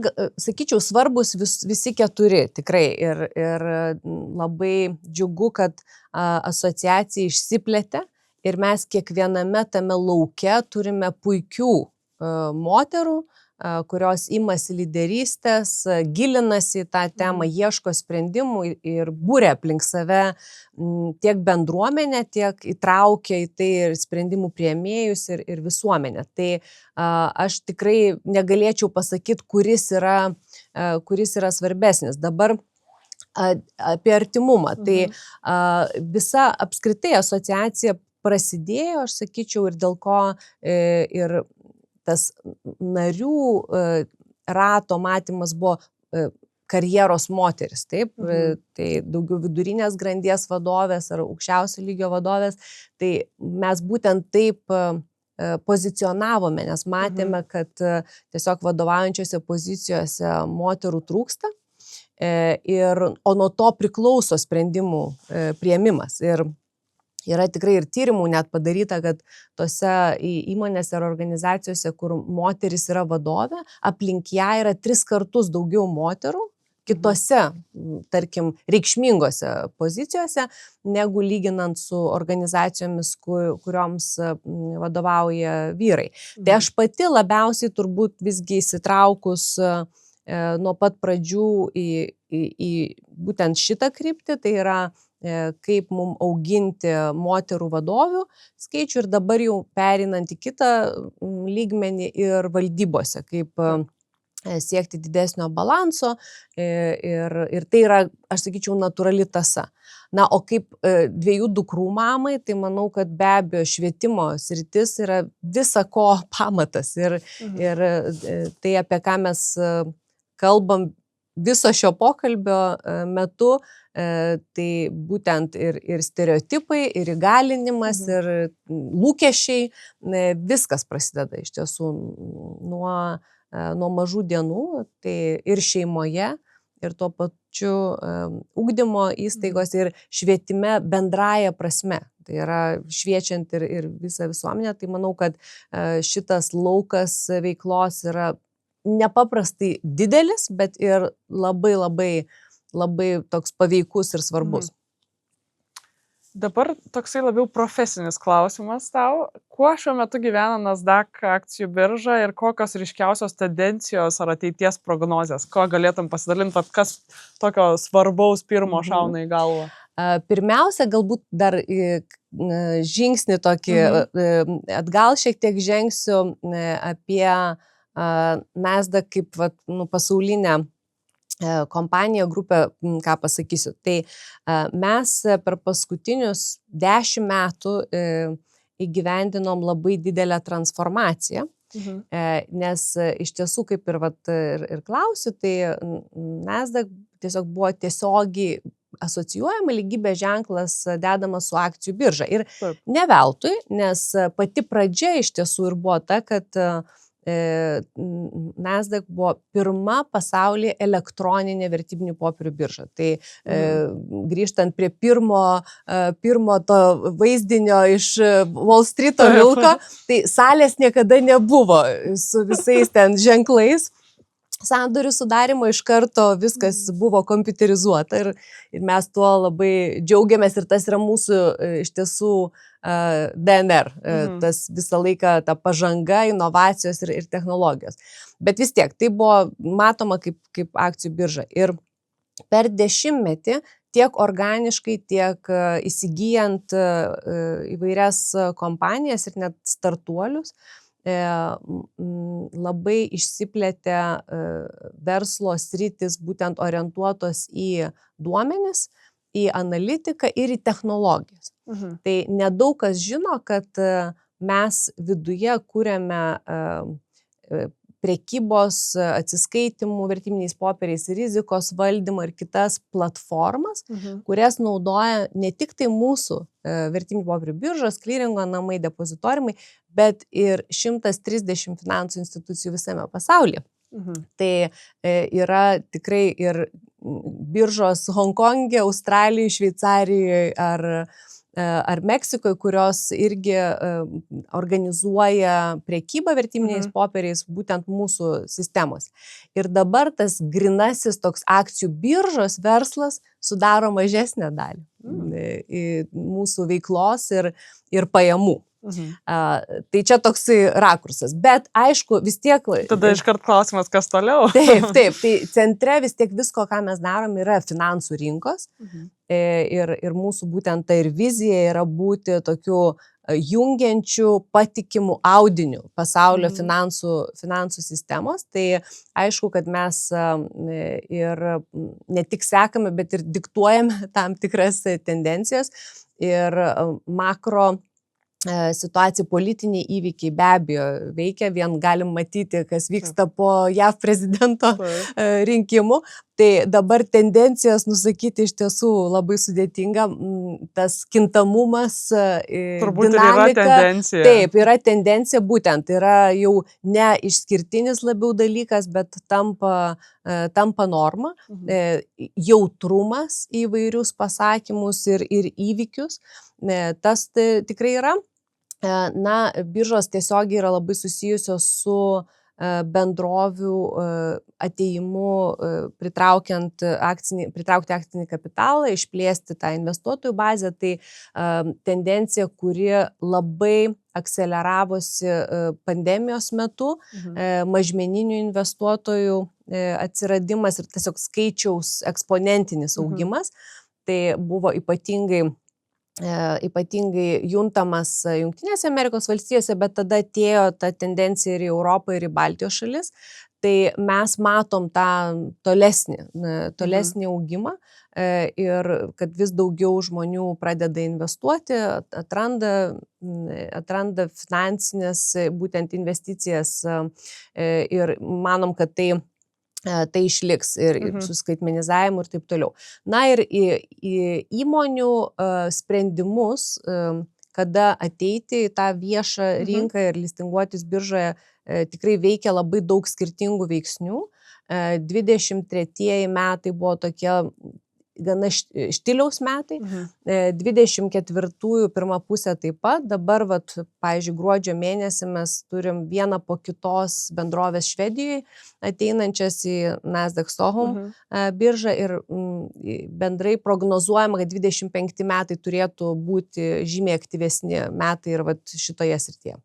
sakyčiau, svarbus visi 4 tikrai ir labai džiugu, kad asociacija išsiplėtė ir mes kiekviename tame lauke turime puikių moterų, kurios imasi lyderystės, gilinasi į tą temą, ieško sprendimų ir būrė aplink save tiek bendruomenę, tiek įtraukia į tai ir sprendimų priėmėjus ir visuomenę. Tai aš tikrai negalėčiau pasakyti, kuris yra svarbesnis. Dabar apie artimumą. Tai visa apskritai asociacija prasidėjo, aš sakyčiau, ir dėl ko ir tas narių rato matymas buvo karjeros moteris, taip, tai daugiau vidurinės grandies vadovės ar aukščiausio lygio vadovės, tai mes būtent taip pozicionavome, nes matėme, kad tiesiog vadovaujančiose pozicijose moterų trūksta, o nuo to priklauso sprendimų priėmimas. Ir yra tikrai ir tyrimų net padaryta, kad tose įmonėse ar organizacijose, kur moteris yra vadovė, aplink ją yra 3 kartus daugiau moterų kitose, tarkim, reikšmingose pozicijose, negu lyginant su organizacijomis, kurioms vadovauja vyrai. Tai aš pati labiausiai turbūt visgi įsitraukus nuo pat pradžių į būtent šitą kryptį, tai yra kaip mums auginti moterų vadovių skaičių ir dabar jau perinant į kitą lygmenį ir valdybose, kaip siekti didesnio balanso ir tai yra, aš sakyčiau, natūrali tąsa. Na, o kaip 2 dukrų mamai, tai manau, kad be abejo švietimo sritis yra visa ko pamatas ir tai, apie ką mes kalbam viso šio pokalbio metu, tai būtent ir stereotipai, ir įgalinimas, ir lūkesčiai, viskas prasideda iš tiesų nuo mažų dienų, tai ir šeimoje, ir tuo pačiu ugdymo įstaigos ir švietime bendraja prasme. Tai yra šviečiant ir visą visuomenę, tai manau, kad šitas laukas veiklos yra nepaprastai didelis, bet ir labai toks paveikus ir svarbus. Dabar toksai labiau profesinis klausimas tau. Kuo šiuo metu gyvena Nasdaq akcijų birža ir kokios ryškiausios tendencijos ar ateities prognozės? Ko galėtum pasidalinti, kas tokio svarbaus pirmo šauna į galvą? Pirmiausia, galbūt dar žingsnį tokį atgal šiek tiek žengsiu apie Nasdaq kaip pasaulinę kompanija, grupė, ką pasakysiu. Tai mes per paskutinius 10 metų įgyvendinom labai didelę transformaciją, nes iš tiesų, kaip ir klausiu, tai Nasdaq tiesiog buvo tiesiogiai asocijuojama, lygybės ženklas dedamas su akcijų birža. Ir ne veltui, nes pati pradžia iš tiesų ir buvo ta, kad Nasdaq buvo pirma pasaulyje elektroninė vertybinių popierių birža. Tai grįžtant prie pirmo to vaizdinio iš Wall Streeto vilko, tai salės niekada nebuvo su visais ten ženklais. Sandorių sudarimo iš karto viskas buvo kompiuterizuota ir mes tuo labai džiaugiamės ir tas yra mūsų iš tiesų DNR, tas visą laiką ta pažanga, inovacijos ir technologijos. Bet vis tiek tai buvo matoma kaip akcijų birža. Ir per 10-metį tiek organiškai, tiek įsigijant įvairias kompanijas ir net startuolius, labai išsiplėtė verslo sritis būtent orientuotos į duomenis, į analitiką ir į technologijas. Tai nedaug kas žino, kad mes viduje kūrėme prekybos, atsiskaitimų vertybiniais popieriais, rizikos valdymo ir kitas platformas, kurias naudoja ne tik tai mūsų vertybinių popierių biržos, klyringo namai, depozitoriumai, bet ir 130 finansų institucijų visame pasaulyje. Tai yra tikrai ir biržos Honkonge, Australijoje, Šveicarijoje ar Meksikoje, kurios irgi organizuoja prekybą vertybiniais popieriais būtent mūsų sistemos. Ir dabar tas grinasis toks akcijų biržos verslas sudaro mažesnę dalį mūsų veiklos ir pajamų. Tai čia toksai rakursas, bet aišku vis tiek... Tada iškart klausimas, kas toliau? Taip, tai centre vis tiek visko, ką mes darom, yra finansų rinkos ir mūsų būtent ta ir vizija yra būti tokiu jungiančių, patikimų audinių pasaulio finansų sistemos. Tai aišku, kad mes ir ne tik sekame, bet ir diktuojame tam tikras tendencijas ir makro situacija, politiniai įvykiai be abejo veikia, vien galim matyti, kas vyksta po JAV prezidento rinkimų. Tai dabar tendencijos nusakyti iš tiesų labai sudėtinga, tas kintamumas, turbūt dinamika. Yra tendencija. Taip, yra tendencija, būtent yra jau ne išskirtinis labiau dalykas, bet tampa norma, jautrumas į įvairius pasakymus ir įvykius. Tas tikrai yra. Na, biržos tiesiogiai yra labai susijusios su bendrovių atėjimu pritraukti akcinį kapitalą, išplėsti tą investuotojų bazę, tai tendencija, kuri labai akseleravosi pandemijos metu, mažmeninių investuotojų atsiradimas ir tiesiog skaičiaus eksponentinis augimas, tai buvo ypatingai juntamas Jungtinėse Amerikos valstijose, bet tada atėjo ta tendencija ir į Europą, ir į Baltijos šalis. Tai mes matom tą tolesnį augimą ir kad vis daugiau žmonių pradeda investuoti, atranda finansinės būtent investicijas ir manom, kad tai išliks ir su skaitmenizavimu ir taip toliau. Na ir į įmonių sprendimus, kada ateiti į tą viešą rinką ir listinguotis biržoje, tikrai veikia labai daug skirtingų veiksnių. 23 metai buvo tokie gana štiliaus metai, 24 pirmą pusę taip pat, dabar, pavyzdžiui, gruodžio mėnesį mes turim vieną po kitos bendrovės Švedijoje ateinančias į Nasdaq Stockholm biržą ir bendrai prognozuojama, kad 25 metai turėtų būti žymiai aktyvesni metai ir šitoje srityje.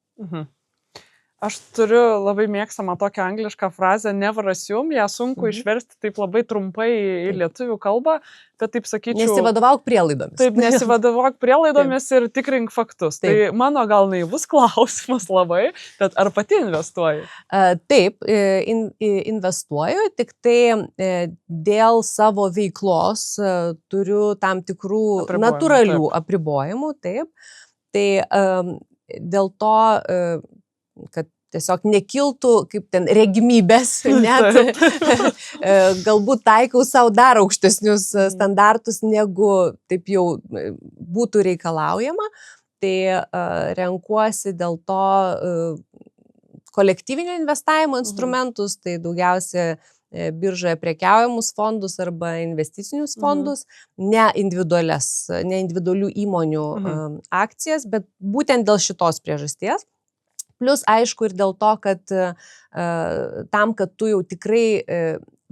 Aš turiu labai mėgstamą tokią anglišką frazę never assume, ją sunku išversti taip labai trumpai į lietuvių kalbą, bet taip sakyčiau... Nesivadovauk prielaidomis. Taip, nesivadovauk prielaidomis ir tikrink faktus. Taip. Tai mano gal naivus klausimas labai, bet ar pati investuoji? Taip, investuoju, tik tai dėl savo veiklos turiu tam tikrų natūralių apribojimų, taip. Tai dėl to... kad tiesiog nekiltų kaip ten regimybės, net galbūt taikau savo dar aukštesnius standartus, negu taip jau būtų reikalaujama, tai renkuosi dėl to kolektyvinio investavimo instrumentus, tai daugiausia biržoje prekiaujamus fondus arba investicinius fondus, ne individualių įmonių akcijas, bet būtent dėl šitos priežasties. Plus, aišku, ir dėl to, kad tam, kad tu jau tikrai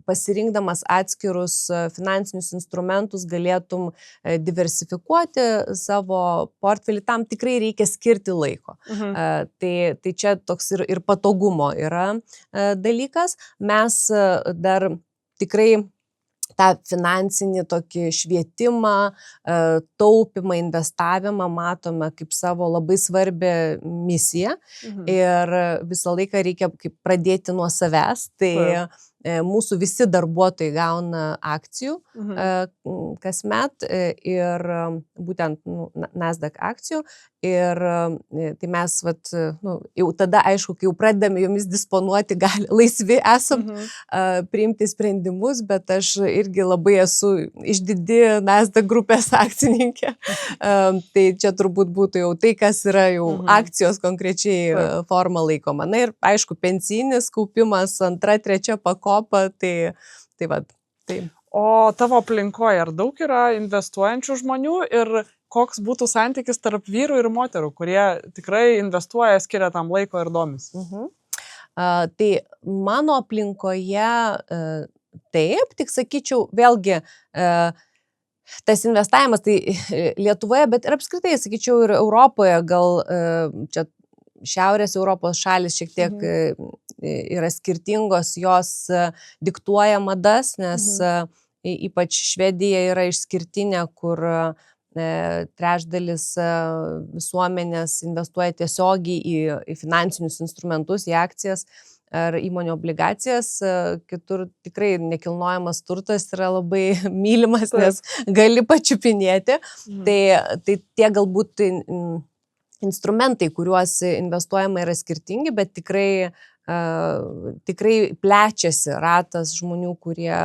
pasirinkdamas atskirus finansinius instrumentus galėtum diversifikuoti savo portfelį, tam tikrai reikia skirti laiko. Tai čia toks ir patogumo yra dalykas. Mes dar tikrai tą finansinį tokį švietimą, taupimą, investavimą matome kaip savo labai svarbią misiją ir visą laiką reikia pradėti nuo savęs. Tai mūsų visi darbuotojai gauna akcijų kasmet ir būtent Nasdaq akcijų. Ir tai mes jau tada, aišku, kai jau pradedame jomis disponuoti, laisvi esam priimti sprendimus, bet aš irgi labai esu išdidi Nasdaq grupės akcininkė. Tai čia turbūt būtų jau tai, kas yra jau akcijos konkrečiai forma laikoma. Na ir aišku, pensijinis kaupimas, 2, 3 pakopa, tai. O tavo aplinkoje ar daug yra investuojančių žmonių ir koks būtų santykis tarp vyrų ir moterų, kurie tikrai investuoja, skiria tam laiko ir domisi? Tai mano aplinkoje taip, tik sakyčiau, vėlgi tas investavimas, tai Lietuvoje, bet ir apskritai, sakyčiau, ir Europoje, gal čia Šiaurės Europos šalis šiek tiek yra skirtingos, jos diktuoja madas, nes ypač Švedija yra išskirtinė, kur trečdalis visuomenės investuoja tiesiogiai į finansinius instrumentus, į akcijas ar įmonių obligacijas. Kitur tikrai nekilnojamas turtas yra labai mylimas, nes gali pačiupinėti. Tai tie galbūt instrumentai, kuriuos investuojama, yra skirtingi, bet tikrai plečiasi ratas žmonių, kurie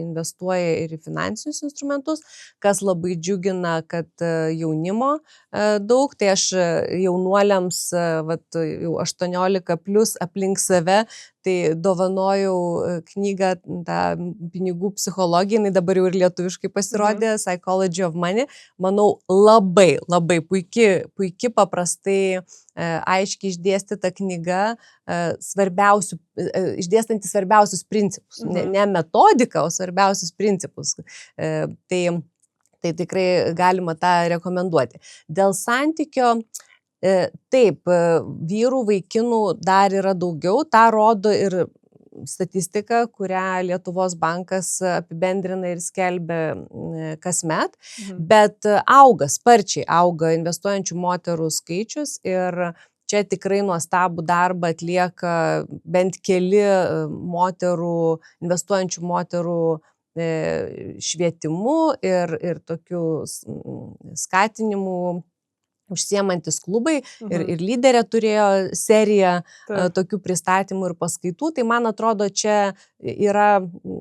investuoja ir į finansinius instrumentus, kas labai džiugina, kad jaunimo daug, tai aš jaunuoliams, jau 18 plus aplink save, tai dovanojau knygą, tą pinigų psichologiją, jinai dabar jau ir lietuviškai pasirodė, Psychology of Money. Manau, labai, labai puikiai paprastai, aiškiai išdėstyta knyga, išdėstanti svarbiausius principus. Ne metodiką, o svarbiausius principus. Tai tikrai galima tą rekomenduoti. Dėl santykio, taip, vyrų, vaikinų dar yra daugiau, tą rodo ir statistika, kurią Lietuvos bankas apibendrina ir skelbia kasmet, bet sparčiai auga investuojančių moterų skaičius ir čia tikrai nuostabų darbą atlieka bent keli investuojančių moterų švietimu ir tokiu skatinimu užsiemantis klubai ir lyderė turėjo seriją tokių pristatymų ir paskaitų. Tai man atrodo, čia yra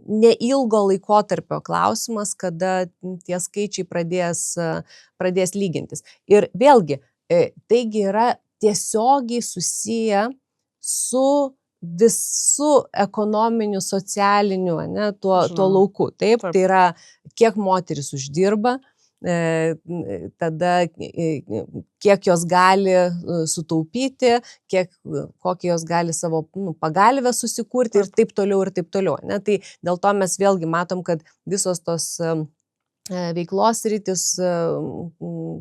neilgo laikotarpio klausimas, kada tie skaičiai pradės lygintis. Ir vėlgi, taigi yra tiesiogiai susiję su visų ekonominiu, socialiniu, tuo lauku. Taip, tai yra, kiek moteris uždirba, tada kiek jos gali sutaupyti, kokią jos gali savo pagalvę susikurti ir taip toliau. Tai dėl to mes vėlgi matom, kad visos tos veiklos sritis,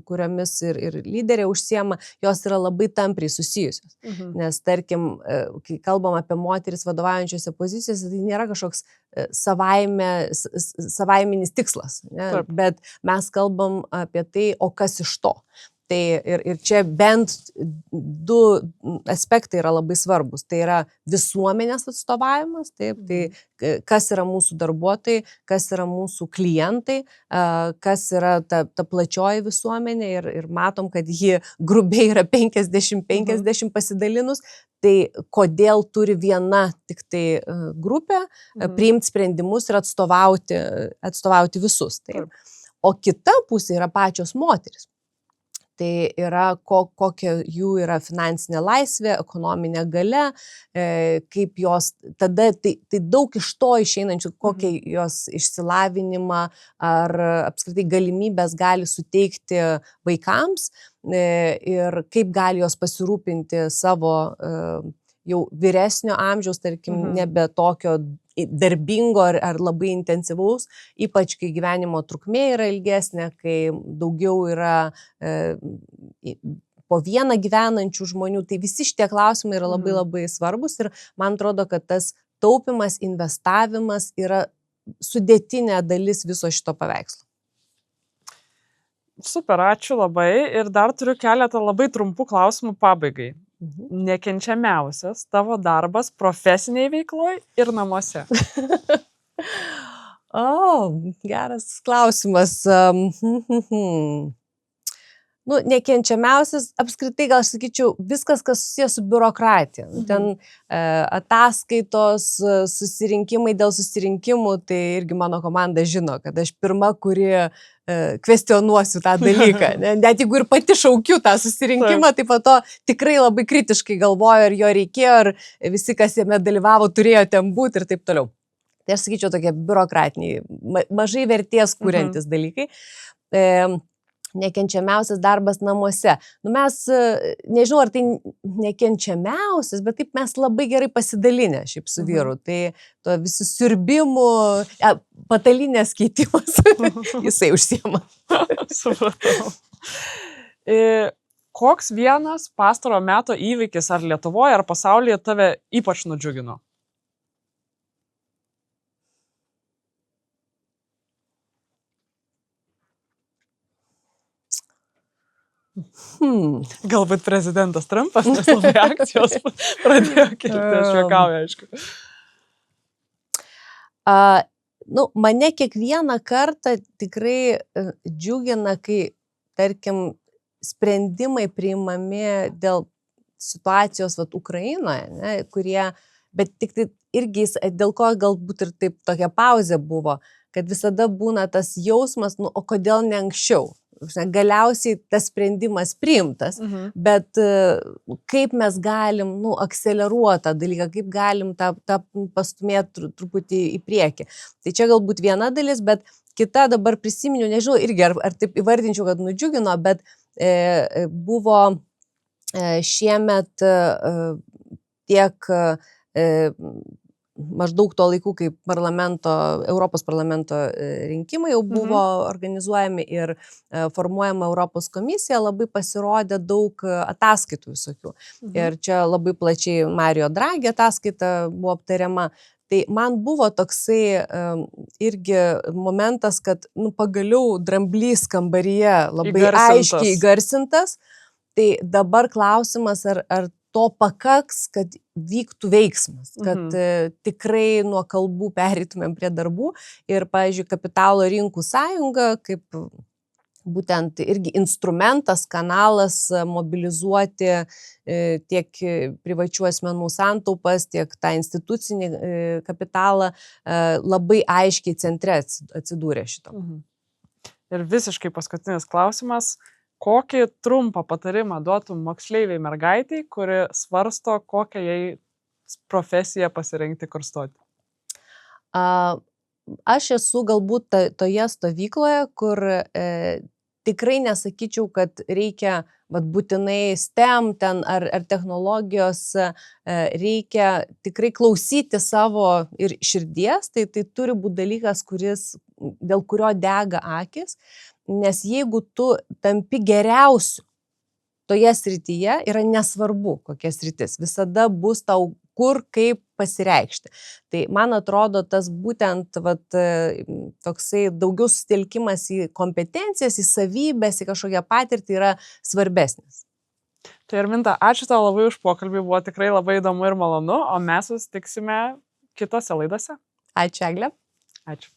kuriomis ir lyderė užsiema, jos yra labai tampriai susijusios. Nes, tarkim, kai kalbam apie moteris vadovaujančiose pozicijose, tai nėra kažkoks savaiminis tikslas, bet mes kalbam apie tai, o kas iš to. Tai ir čia bent du aspektai yra labai svarbus. Tai yra visuomenės atstovavimas, taip, tai kas yra mūsų darbuotojai, kas yra mūsų klientai, kas yra ta plačioji visuomenė ir matom, kad ji grubiai yra 50-50 pasidalinus. Tai kodėl turi viena tik tai grupė priimti sprendimus ir atstovauti visus. Taip. O kita pusė yra pačios moteris. Tai yra, kokia jų yra finansinė laisvė, ekonominė galia, kaip jos, tada tai daug iš to išeinančių, kokią jos išsilavinimą ar apskritai galimybės gali suteikti vaikams ir kaip gali jos pasirūpinti savo jau vyresnio amžiaus, tarkim, nebe tokio darbingo ar labai intensyvaus, ypač kai gyvenimo trukmė yra ilgesnė, kai daugiau yra po vieną gyvenančių žmonių, tai visi šitie klausimai yra labai labai svarbus ir man atrodo, kad tas taupimas, investavimas yra sudėtinė dalis viso šito paveikslo. Super, ačiū labai ir dar turiu keletą labai trumpų klausimų pabaigai. Nekenčiamiausias tavo darbas profesiniai veikloj ir namuose? Geras klausimas. Nekenčiamiausias, apskritai gal aš sakyčiau, viskas, kas susijęs su biurokratija. Ten ataskaitos, susirinkimai dėl susirinkimų, tai irgi mano komanda žino, kad aš pirma, kuri kvestionuosiu tą dalyką. Net jeigu ir pati šaukiu tą susirinkimą, tai po to tikrai labai kritiškai galvoju, ar jo reikėjo, ar visi, kas jame dalyvavo, turėjo ten būti ir taip toliau. Tai aš sakyčiau tokie biurokratiniai, mažai vertės kuriantis dalykai. Nekenčiamiausias darbas namuose. Mes, nežinau, ar tai nekenčiamiausias, bet taip mes labai gerai pasidalinę šiaip su vyru. Tai to visų siurbimų, patalinės keitimas, jisai užsiema. Supratau. Koks vienas pastaro meto įvykis ar Lietuvoje, ar pasaulyje tave ypač nudžiugino? Galbūt prezidentas Trumpas, nes labai akcijos pradėjo kilti, aš juokauju, aišku. Mane kiekvieną kartą tikrai džiugina, kai, tarkim, sprendimai priimami dėl situacijos Ukrainoje, kurie, bet tik tai irgi dėl ko galbūt ir taip tokia pauzė buvo, kad visada būna tas jausmas, o kodėl ne anksčiau? galiausiai tas sprendimas priimtas, bet kaip mes galim akceleruoti tą dalyką, kaip galim tą pastumėti truputį į priekį. Tai čia galbūt viena dalis, bet kita dabar prisiminiau, nežinau, irgi ar taip įvardinčiau, kad nudžiugino, bet buvo šiemet tiek maždaug tuo laiku, kai Europos parlamento rinkimai jau buvo organizuojami ir formuojama Europos komisija, labai pasirodė daug ataskaitų visokių. Ir čia labai plačiai Mario Draghi ataskaita buvo aptariama. Tai man buvo toksai irgi momentas, kad pagaliau dramblys kambaryje labai aiškiai įgarsintas. Tai dabar klausimas, ar to pakaks, kad vyktų veiksmas, kad tikrai nuo kalbų pereitumėm prie darbų. Ir, pavyzdžiui, kapitalo rinkų sąjunga, kaip būtent irgi instrumentas, kanalas mobilizuoti tiek privačių asmenų santaupas, tiek tą institucinį kapitalą, labai aiškiai centre atsidūrė šito. Ir visiškai paskutinis klausimas. Kokį trumpą patarimą duotum moksleiviai mergaitiai, kuri svarsto, kokią jai profesiją pasirinkti, kur stoti? Aš esu galbūt toje stovykloje, kur tikrai nesakyčiau, kad reikia būtinai STEM ten ar technologijos, reikia tikrai klausyti savo ir širdies, tai turi būti dalykas, dėl kurio dega akis. Nes jeigu tu tampi geriausiu toje srityje, yra nesvarbu, kokia sritis. Visada bus tau kur, kaip pasireikšti. Tai man atrodo, tas būtent toksai daugiau susitelkimas į kompetencijas, į savybės, į kažkokią patirtį yra svarbesnis. Tai Arminta, ačiū tau labai už pokalbį, buvo tikrai labai įdomu ir malonu, o mes susitiksime kitose laidose. Ačiū, Egle. Ačiū.